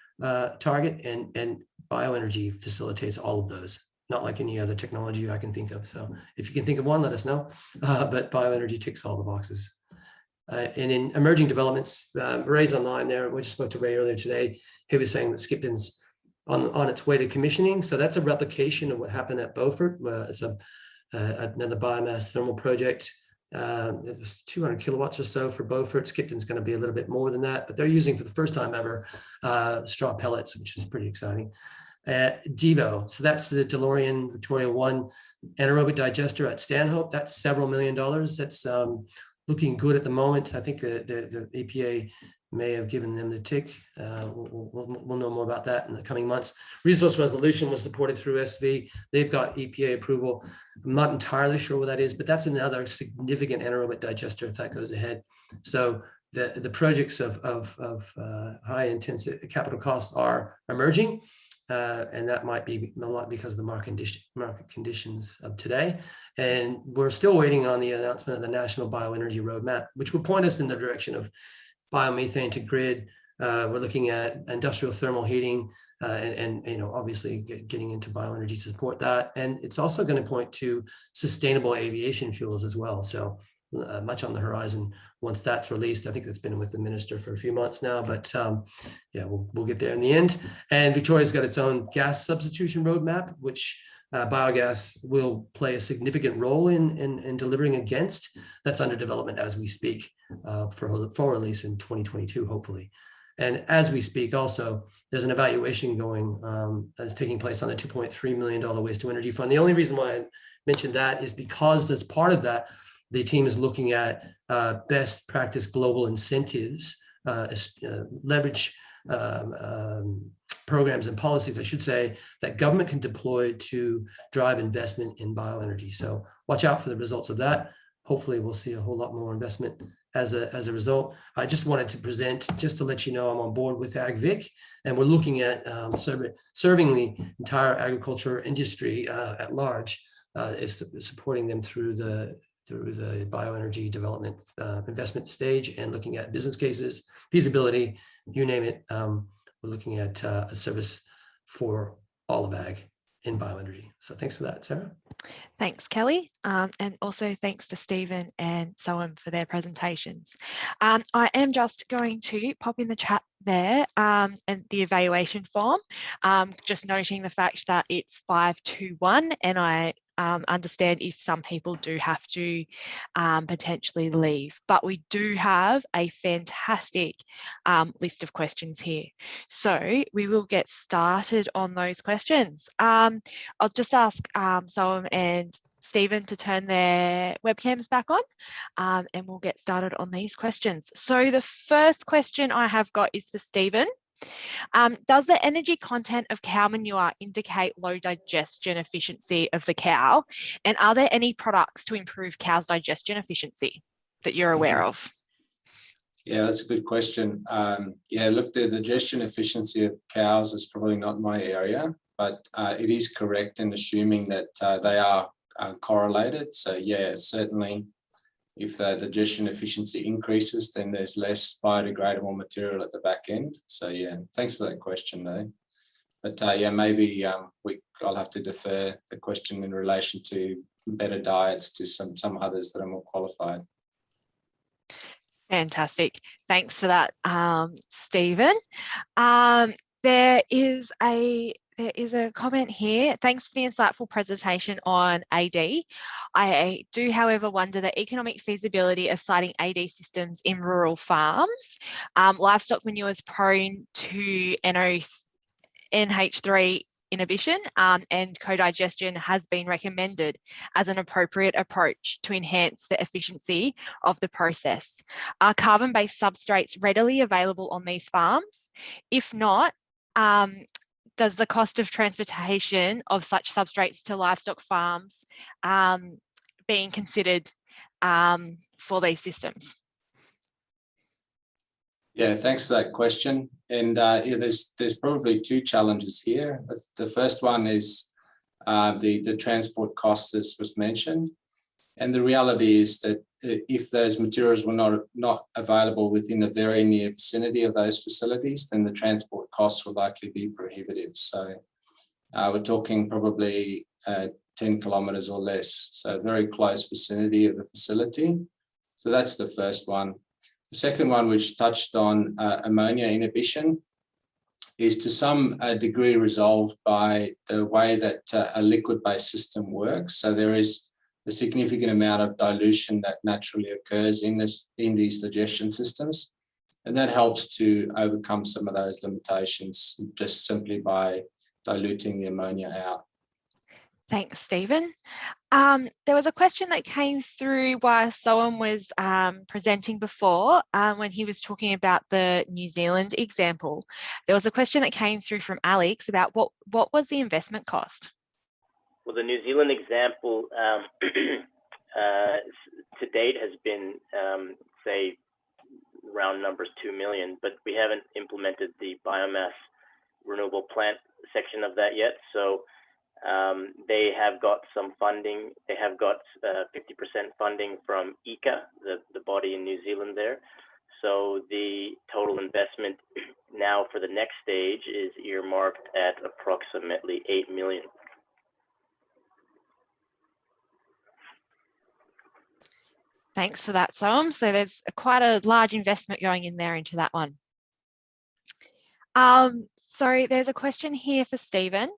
target, and bioenergy facilitates all of those, not like any other technology I can think of. So if you can think of one, let us know. But bioenergy ticks all the boxes. And in emerging developments, Ray's online there. We just spoke to Ray earlier today. He was saying that Skipton's on its way to commissioning. So that's a replication of what happened at Beaufort. It's another biomass thermal project. It was 200 kilowatts or so for Beaufort. Skipton's going to be a little bit more than that, but they're using for the first time ever straw pellets, which is pretty exciting. Devo, so that's the DeLorean Victoria 1 anaerobic digester at Stanhope. That's several $1 million. That's looking good at the moment. I think the EPA may have given them the tick. We'll know more about that in the coming months. Resource Resolution was supported through SV. They've got EPA approval. I'm not entirely sure what that is, but that's another significant anaerobic digester if that goes ahead. So the projects of high intensity capital costs are emerging, and that might be a lot because of the market conditions of today. And we're still waiting on the announcement of the National Bioenergy Roadmap, which will point us in the direction of biomethane to grid. We're looking at industrial thermal heating, and obviously getting into bioenergy to support that. And it's also going to point to sustainable aviation fuels as well. So much on the horizon once that's released. I think that's been with the minister for a few months now, but yeah, we'll get there in the end. And Victoria's got its own gas substitution roadmap, which biogas will play a significant role in delivering against, that's under development as we speak, for release in 2022, hopefully. And as we speak, also, there's an evaluation going that's taking place on the $2.3 million Waste to Energy Fund. The only reason why I mentioned that is because as part of that, the team is looking at best practice global incentives, leverage programs and policies, I should say, that government can deploy to drive investment in bioenergy. So watch out for the results of that. Hopefully we'll see a whole lot more investment as a result. I just wanted to present, just to let you know, I'm on board with AgVic, and we're looking at serving the entire agriculture industry at large, is supporting them through the bioenergy development investment stage, and looking at business cases, feasibility, you name it. We're looking at a service for all of ag in bioenergy. So thanks for that, Sarah. Thanks, Kelly. And also thanks to Stephen and Sohum for their presentations. I am just going to pop in the chat there and the evaluation form, just noting the fact that it's 521, and I understand if some people do have to potentially leave, but we do have a fantastic list of questions here. So we will get started on those questions. I'll just ask Sohum and Stephen to turn their webcams back on, and we'll get started on these questions. So the first question I have got is for Stephen. Does the energy content of cow manure indicate low digestion efficiency of the cow? And are there any products to improve cows' digestion efficiency that you're aware of? Yeah, that's a good question. Yeah, look, the digestion efficiency of cows is probably not my area, but it is correct in assuming that they are correlated. So yeah, certainly if the digestion efficiency increases, then there's less biodegradable material at the back end. So yeah, thanks for that question though. But yeah, maybe I'll have to defer the question in relation to better diets to some others that are more qualified. Fantastic. Thanks for that, Stephen. There is a comment here. Thanks for the insightful presentation on AD. I do, however, wonder the economic feasibility of siting AD systems in rural farms. Livestock manure is prone to NH3 inhibition, and co-digestion has been recommended as an appropriate approach to enhance the efficiency of the process. Are carbon-based substrates readily available on these farms? If not, does the cost of transportation of such substrates to livestock farms being considered for these systems? Yeah, thanks for that question. And yeah, there's probably two challenges here. The first one is the transport costs, as was mentioned. And the reality is that if those materials were not available within the very near vicinity of those facilities, then the transport costs will likely be prohibitive. So we're talking probably 10 kilometres or less, so very close vicinity of the facility. So that's the first one. The second one, which touched on ammonia inhibition, is to some degree resolved by the way that a liquid-based system works. So there is a significant amount of dilution that naturally occurs in these digestion systems, and that helps to overcome some of those limitations just simply by diluting the ammonia out. Thanks, Stephen. There was a question that came through while Sohum was presenting before, when he was talking about the New Zealand example. There was a question that came through from Alex about what was the investment cost? Well, the New Zealand example to date has been, say, round numbers 2 million, but we haven't implemented the biomass renewable plant section of that yet. So they have got some funding. They have got 50% funding from ICA, the body in New Zealand there. So the total investment now for the next stage is earmarked at approximately 8 million. Thanks for that, Sohum. So there's quite a large investment going in there into that one. So there's a question here for Stephen.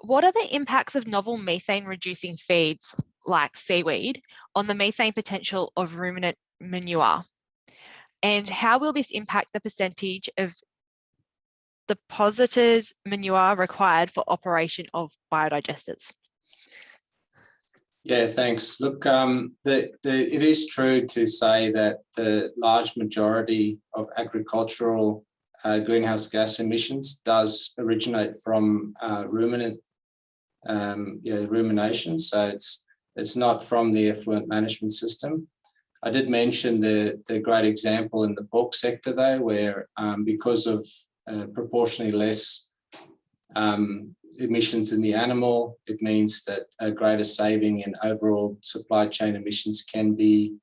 what are the impacts of novel methane reducing feeds like seaweed on the methane potential of ruminant manure? And how will this impact the percentage of deposited manure required for operation of biodigesters? Yeah, thanks. Look, it is true to say that the large majority of agricultural greenhouse gas emissions does originate from ruminant rumination. So it's not from the effluent management system. I did mention the great example in the pork sector though, where because of proportionally less emissions in the animal, it means that a greater saving in overall supply chain emissions can be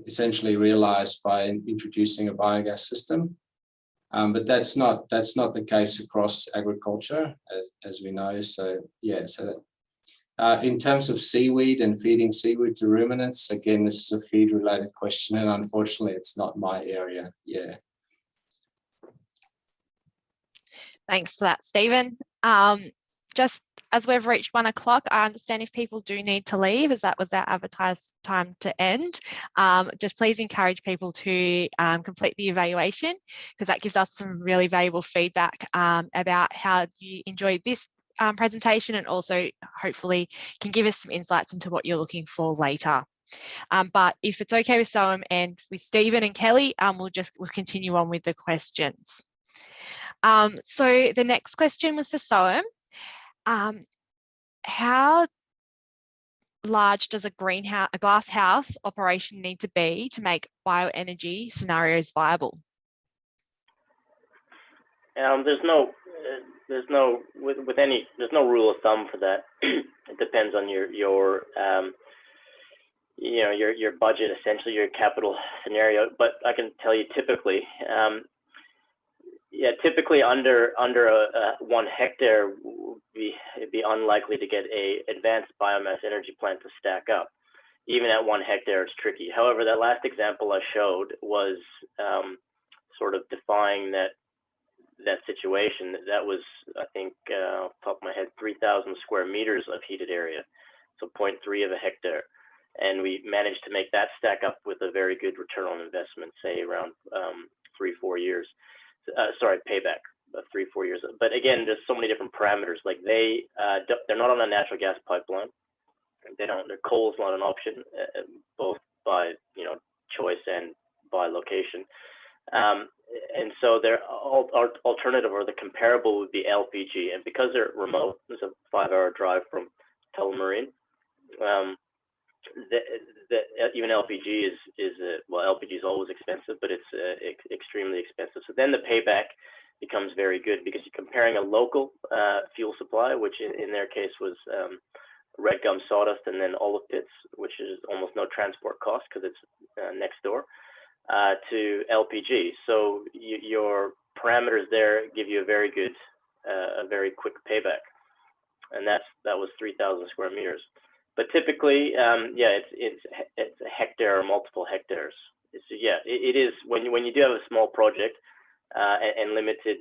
essentially realised by introducing a biogas system. But that's not the case across agriculture, as we know. So yeah, in terms of seaweed and feeding seaweed to ruminants, again, this is a feed-related question, and unfortunately, it's not my area. Yeah. Thanks for that, Stephen. Just as we've reached 1 o'clock, I understand if people do need to leave, as that was our advertised time to end, just please encourage people to complete the evaluation, because that gives us some really valuable feedback about how you enjoyed this presentation, and also hopefully can give us some insights into what you're looking for later. But if it's okay with Sohum and with Stephen and Kelly, we'll continue on with the questions. So the next question was for Sohum. How large does a glass house operation need to be to make bioenergy scenarios viable? There's no rule of thumb for that. It depends on your budget, essentially your capital scenario. But I can tell you typically, typically under 1 hectare, it'd be unlikely to get a advanced biomass energy plant to stack up. Even at 1 hectare, it's tricky. However, that last example I showed was sort of defying that situation. That was, I think, off the top of my head, 3,000 square meters of heated area, so 0.3 of a hectare. And we managed to make that stack up with a very good return on investment, say around 3-4 years. Payback of 3-4 years. But again, there's so many different parameters. Like they're not on a natural gas pipeline. Their coal is not an option, both by choice and by location. And so their alternative or the comparable would be LPG. And because they're remote, it's a 5-hour drive from Tullamarine. Even LPG LPG is always expensive, but it's extremely expensive. So then the payback becomes very good, because you're comparing a local fuel supply, which in their case was red gum sawdust, and then olive pits, which is almost no transport cost because it's next door, to LPG. So your parameters there give you a very good, a very quick payback, and that was 3,000 square meters. But typically, it's a hectare or multiple hectares. It is when you do have a small project and limited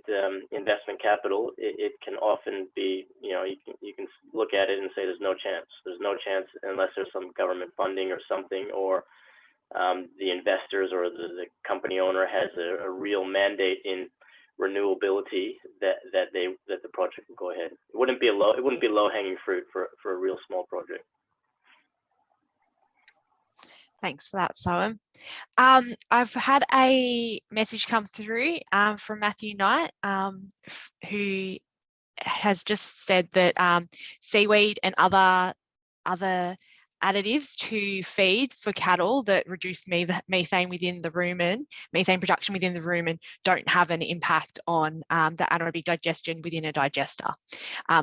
investment capital, it can often be, you can look at it and say there's no chance. There's no chance unless there's some government funding or something, or the investors or the company owner has a real mandate in renewability that the project will go ahead. It wouldn't be low hanging fruit for a real small project. Thanks for that, Sohum. I've had a message come through from Matthew Knight, who has just said that seaweed and other additives to feed for cattle that reduce methane within the rumen, methane production within the rumen, don't have an impact on the anaerobic digestion within a digester.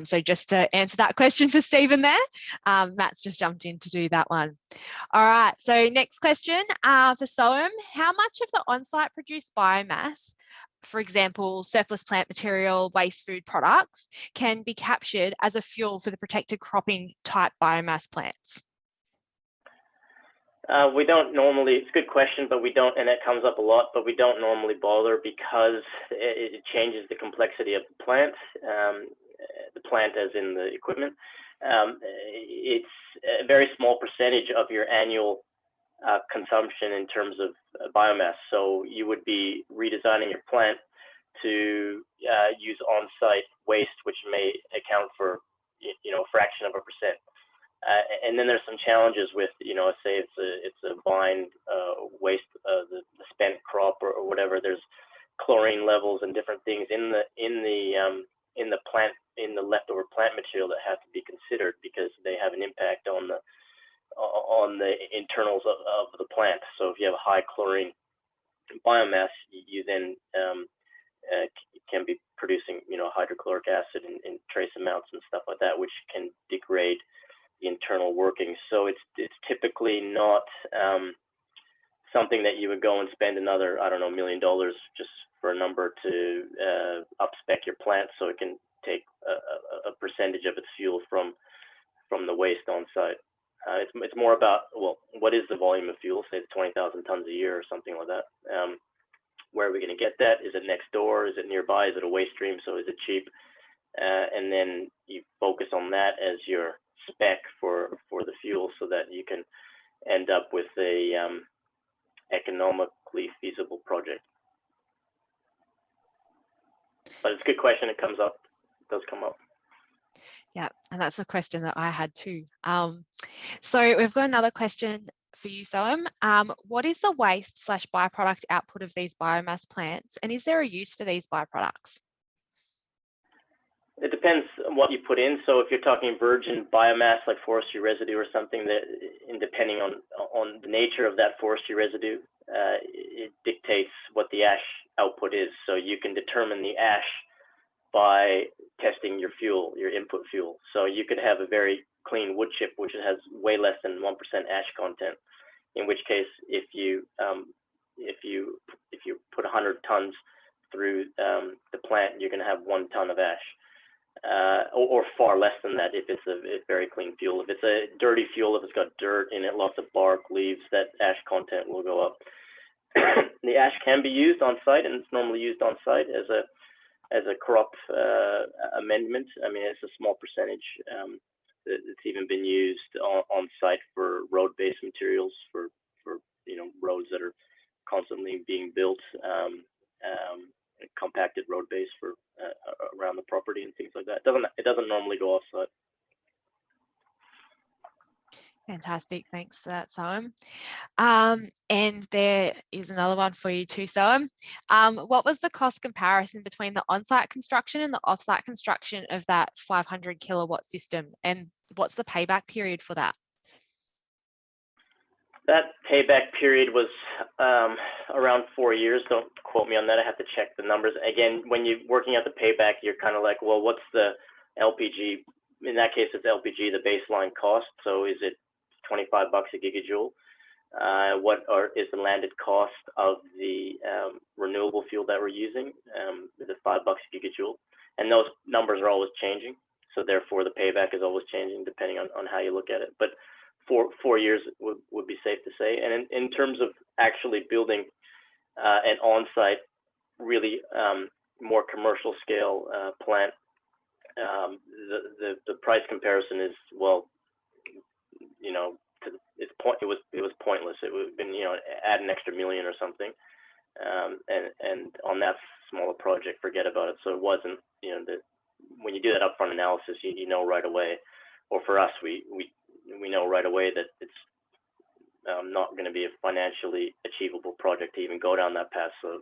So just to answer that question for Stephen there, Matt's just jumped in to do that one. All right, so next question for Sohum. How much of the on-site produced biomass, for example, surplus plant material, waste food products, can be captured as a fuel for the protected cropping type biomass plants? We don't normally, it's a good question, but we don't, and it comes up a lot, but we don't normally bother because it changes the complexity of the plant. the plant as in the equipment, it's a very small percentage of your annual consumption in terms of biomass. So you would be redesigning your plant to use on-site waste, which may account for a fraction of a percent. And then there's some challenges with, say it's a vine waste, the spent crop or whatever. There's chlorine levels and different things in the plant, in the leftover plant material that have to be considered, because they have an impact on the internals of the plant. So if you have a high chlorine biomass, you then can be producing hydrochloric acid in trace amounts and stuff like that, which can degrade the internal workings. So it's typically not something that you would go and spend another, I don't know, $1 million just for a number to up-spec your plant so it can take a percentage of its fuel from the waste on site. It's more about, well, what is the volume of fuel? Say it's 20,000 tons a year or something like that. Where are we going to get that? Is it next door? Is it nearby? Is it a waste stream? So is it cheap? And then you focus on that as your spec for the fuel, so that you can end up with a economically feasible project. But it's a good question. It comes up. It does come up. Yeah, and that's a question that I had too. So we've got another question for you, Sohum. What is the waste / byproduct output of these biomass plants, and is there a use for these byproducts? It depends on what you put in. So if you're talking virgin biomass like forestry residue or something, that, and depending on the nature of that forestry residue, it dictates what the ash output is. So you can determine the ash by testing your fuel, your input fuel. So you could have a very clean wood chip which has way less than 1% ash content. In which case, if you put 100 tons through the plant, you're going to have 1 ton of ash. Or far less than that if it's a very clean fuel. If it's a dirty fuel, if it's got dirt in it, lots of bark, leaves, that ash content will go up. The ash can be used on site, and it's normally used on site as a crop amendment. I mean, it's a small percentage. It's even been used on site for road-based materials for roads that are constantly being built. Compacted road base for around the property and things like that. It doesn't normally go off-site. Fantastic, thanks for that, Sohum. And there is another one for you too, Sohum. What was the cost comparison between the on-site construction and the off-site construction of that 500 kilowatt system, and what's the payback period for that? That payback period was around 4 years. Don't quote me on that. I have to check the numbers. Again, when you're working out the payback, you're kind of like, well, what's the LPG? In that case, it's LPG, the baseline cost. So is it $25 a gigajoule? Is the landed cost of the renewable fuel that we're using? Is it $5 a gigajoule? And those numbers are always changing. So therefore, the payback is always changing depending on how you look at it. But 4 years would be safe to say. And in terms of actually building an on-site, really more commercial scale plant, the price comparison is, well, it was pointless. It would have been, add an extra $1 million or something, and on that smaller project, forget about it. So it wasn't, when you do that upfront analysis, you know right away, or for us, we know right away that it's not going to be a financially achievable project to even go down that path. So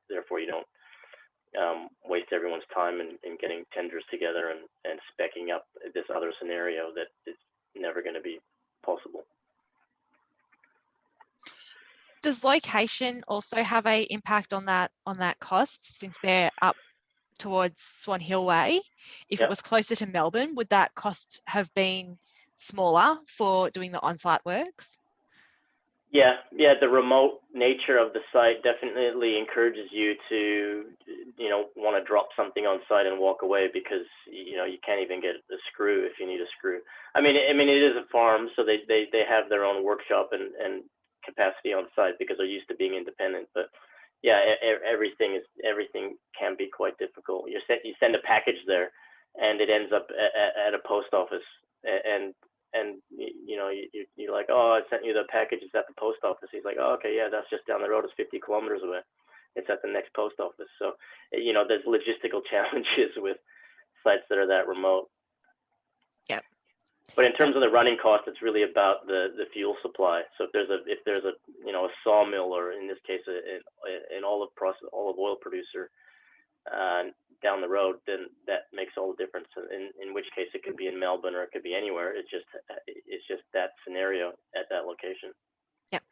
therefore, you don't waste everyone's time in getting tenders together and speccing up this other scenario that is never going to be possible. Does location also have an impact on that cost, since they're up towards Swan Hill Way? If it was closer to Melbourne, would that cost have been smaller for doing the on-site works? Yeah, the remote nature of the site definitely encourages you to, want to drop something on site and walk away, because you can't even get a screw if you need a screw. I mean, it is a farm, so they have their own workshop and capacity on site because they're used to being independent. But yeah, everything can be quite difficult. You send a package there, and it ends up at a post office, and you know, you're like, oh, I sent you the package, it's at the post office. He's like, oh, okay, yeah, that's just down the road, it's 50 kilometers away, it's at the next post office. So, you know, there's logistical challenges with sites that are that remote. Yep. But in terms of the running cost, it's really about the fuel supply. So if there's a you know, a sawmill, or in this case an olive oil producer down the road, then that makes all the difference. In which case it could be in Melbourne or it could be anywhere. It's just that scenario at that location. Yep.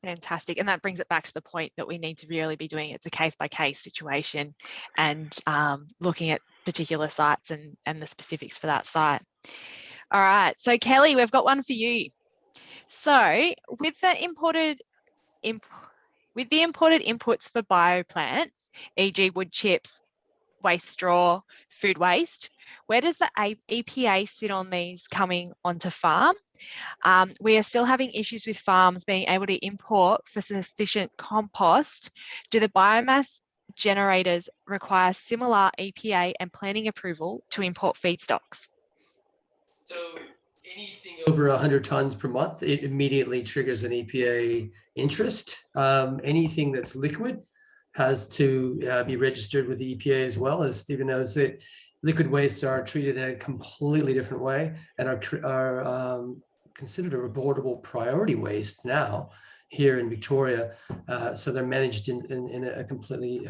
Fantastic. And that brings it back to the point that we need to really be doing, it's a case by case situation, and looking at particular sites and the specifics for that site. All right, so Kelly, we've got one for you. So with the imported inputs for bioplants, e.g. wood chips, waste straw, food waste, where does the EPA sit on these coming onto farm? We are still having issues with farms being able to import for sufficient compost. Do the biomass generators require similar EPA and planning approval to import feedstocks? So anything over 100 tons per month, it immediately triggers an EPA interest. Anything that's liquid has to be registered with the EPA as well. As Stephen knows, that liquid wastes are treated in a completely different way and are considered a reportable priority waste now here in Victoria. So they're managed in a completely,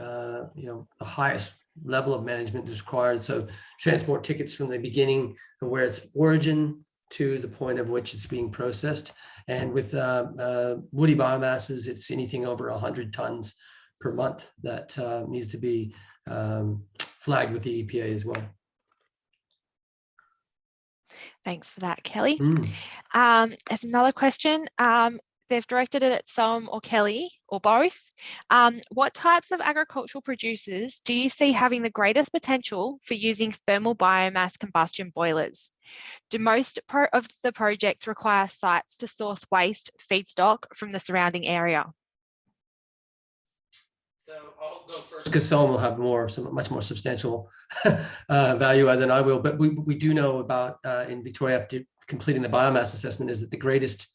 you know, the highest level of management is required. So transport tickets from the beginning of where its origin to the point of which it's being processed. And with woody biomasses, it's anything over 100 tons per month that needs to be flagged with the EPA as well. Thanks for that, Kelly. As another question, they've directed it at Sohum or Kelly or both. What types of agricultural producers do you see having the greatest potential for using thermal biomass combustion boilers? Do most of the projects require sites to source waste feedstock from the surrounding area? So I'll go first because Sohum will have much more substantial value add than I will. But we do know about in Victoria, after completing the biomass assessment, is that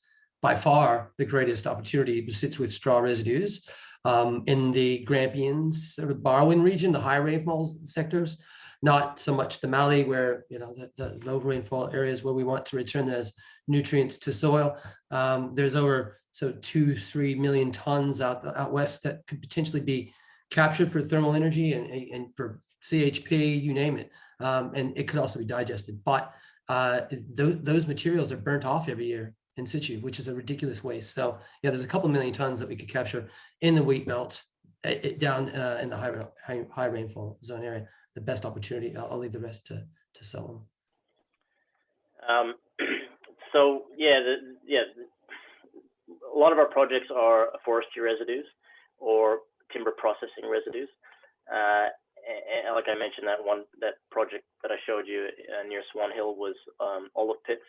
by far the greatest opportunity sits with straw residues in the Grampians, sort of Barwon region, the high rainfall sectors. Not so much the Mallee, where, you know, the low rainfall areas where we want to return those nutrients to soil. There's over 2-3 million tons out west that could potentially be captured for thermal energy and for CHP, you name it. And it could also be digested. But those materials are burnt off every year in situ, which is a ridiculous waste. So yeah, there's a couple of million tons that we could capture in the wheat belt down in the high rainfall zone area. The best opportunity. I'll leave the rest to Sohum. So yeah, a lot of our projects are forestry residues or timber processing residues. And like I mentioned, that project that I showed you near Swan Hill was olive pits.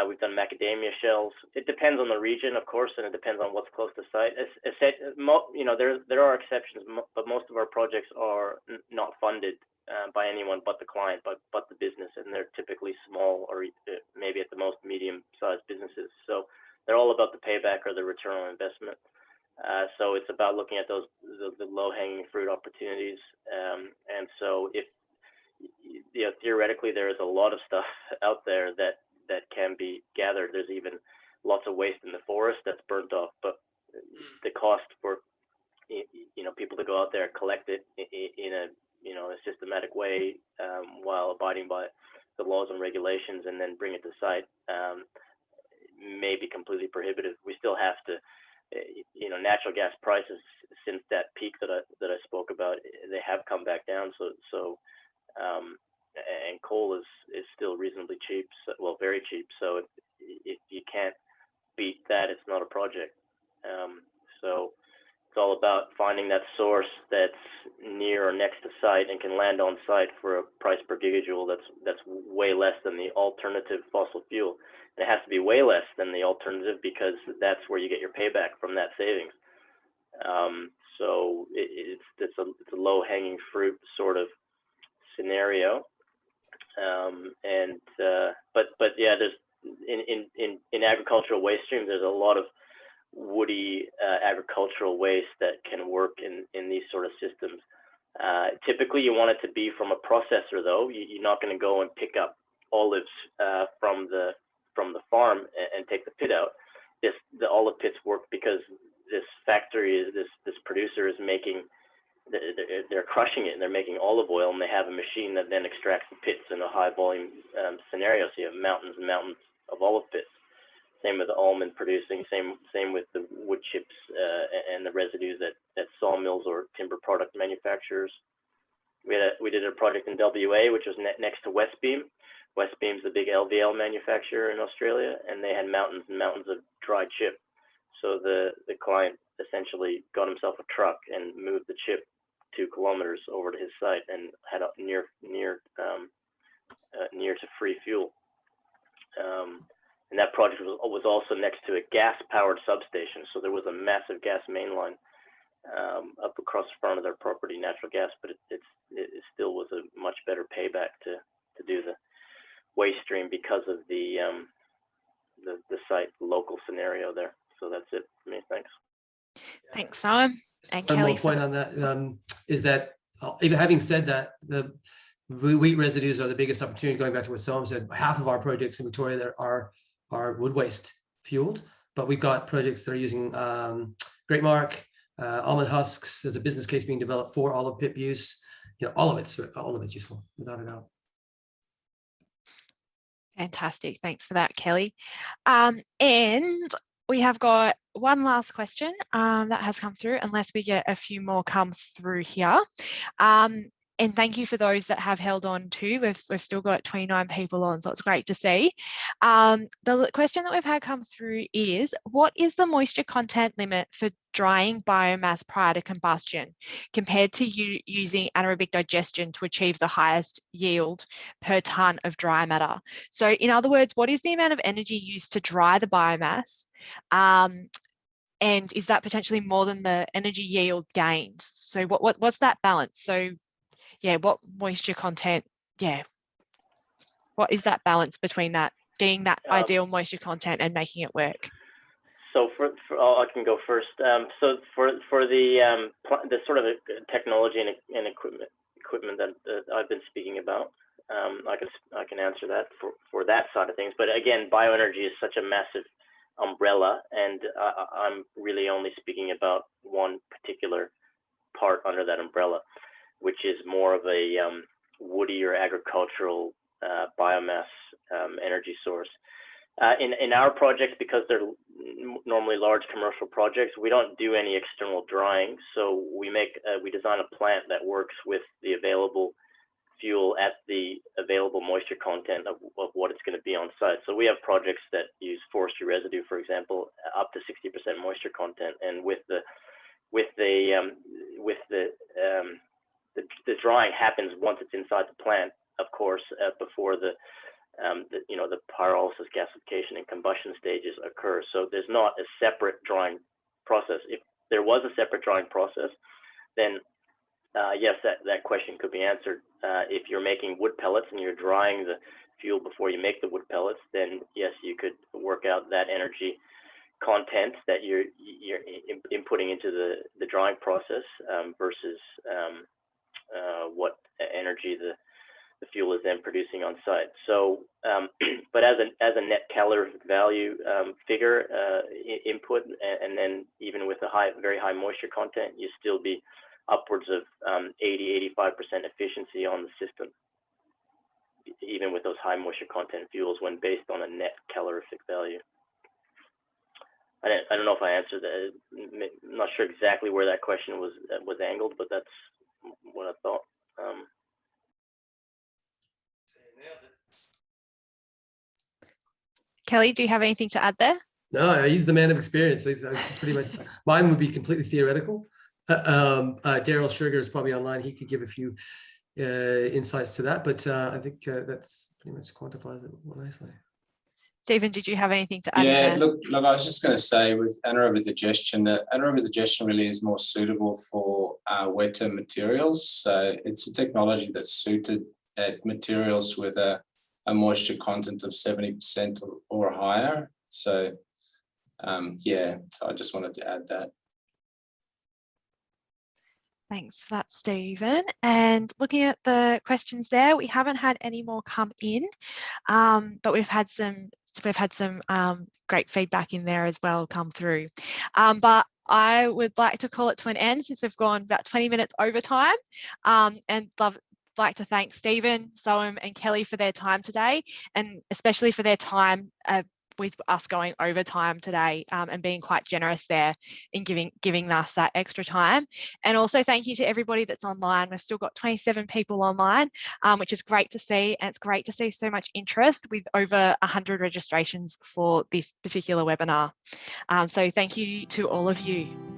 We've done macadamia shells. It depends on the region, of course, and it depends on what's close to site. You know, there are exceptions, but most of our projects are not funded by anyone but the client, but the business, and they're typically small or maybe at the most medium-sized businesses. So they're all about the payback or the return on investment. So it's about looking at the low-hanging fruit opportunities. And so if, you know, theoretically there is a lot of stuff out there that can be gathered. There's even lots of waste in the forest that's burnt off, but the cost for, you know, people to go out there and collect it in a, you know, a systematic way while abiding by the laws and regulations and then bring it to site may be completely prohibitive. We still have to, you know, natural gas prices since that peak that I spoke about, they have come back down. So and coal is still reasonably cheap, well, very cheap. So if you can't beat that, it's not a project. So it's all about finding that source that's near or next to site and can land on site for a price per gigajoule that's way less than the alternative fossil fuel. And it has to be way less than the alternative because that's where you get your payback from that savings. So it's a low-hanging fruit sort of scenario. But yeah, there's in agricultural waste streams, there's a lot of woody agricultural waste that can work in these sort of systems. Typically, you want it to be from a processor, though. You're not going to go and pick up olives from the farm and take the pit out. The olive pits work because this factory this producer is making. They're crushing it and they're making olive oil, and they have a machine that then extracts the pits in a high volume scenario. So you have mountains and mountains of olive pits. Same with the almond producing, same with the wood chips and the residues at sawmills or timber product manufacturers. We did a project in WA, which was next to Westbeam. Westbeam's the big LVL manufacturer in Australia, and they had mountains and mountains of dried chip. So the client essentially got himself a truck and moved the chip 2 kilometers over to his site and had a near to free fuel. And that project was also next to a gas-powered substation, so there was a massive gas main line up across the front of their property, natural gas, but it still was a much better payback to do the waste stream because of the site local scenario there. So that's it for me. Thanks. Thanks, Sohum. And One Kelly. more point on that is that even having said that, the wheat residues are the biggest opportunity. Going back to what Sohum said, half of our projects in Victoria that are wood waste fueled, but we've got projects that are using Great Mark, almond husks. There's a business case being developed for olive pip use. All of it's useful, without a doubt. Fantastic. Thanks for that, Kelly. And we have got one last question that has come through, unless we get a few more come through here. And thank you for those that have held on too. We've still got 29 people on, so it's great to see. The question that we've had come through is, what is the moisture content limit for drying biomass prior to combustion compared to using anaerobic digestion to achieve the highest yield per tonne of dry matter? So in other words, what is the amount of energy used to dry the biomass? And is that potentially more than the energy yield gained? So what's that balance? So yeah, what moisture content, what is that balance between that, getting that ideal moisture content and making it work? So I can go first. So for the sort of technology and equipment that I've been speaking about, I can answer that for that side of things. But again, bioenergy is such a massive umbrella, and I'm really only speaking about one particular part under that umbrella, which is more of a woody or agricultural biomass energy source. In our projects, because they're normally large commercial projects, we don't do any external drying. So we design a plant that works with the available fuel at the available moisture content of what it's going to be on site. So we have projects that use forestry residue, for example, up to 60% moisture content, and with the drying happens once it's inside the plant, of course, before the pyrolysis, gasification, and combustion stages occur. So there's not a separate drying process. If there was a separate drying process, then yes, that question could be answered. If you're making wood pellets and you're drying the fuel before you make the wood pellets, then yes, you could work out that energy content that you're inputting into the drying process versus what energy the fuel is then producing on site. So, but as a net calorific value figure input, and then even with a very high moisture content, you still be upwards of 80–85% efficiency on the system, even with those high moisture content fuels when based on a net calorific value. I don't know if I answered that. I'm not sure exactly where that question was angled, but that's what I thought. Kelly, do you have anything to add there? No, he's the man of experience. He's pretty much, mine would be completely theoretical. Daryl Sugar is probably online. He could give a few insights to that, but I think that's pretty much quantifies it nicely. Stephen, did you have anything to add in Yeah, there? look, I was just going to say with anaerobic digestion, anaerobic digestion really is more suitable for wetter materials. So it's a technology that's suited at materials with a moisture content of 70% or higher. So yeah, so I just wanted to add that. Thanks for that, Stephen. And looking at the questions there, we haven't had any more come in, but we've had some great feedback in there as well come through. But I would like to call it to an end since we've gone about 20 minutes over time, and like to thank Stephen, Sohum and Kelly for their time today, and especially for their time with us going over time today, and being quite generous there in giving us that extra time. And also thank you to everybody that's online. We've still got 27 people online, which is great to see. And it's great to see so much interest with over 100 registrations for this particular webinar. So thank you to all of you.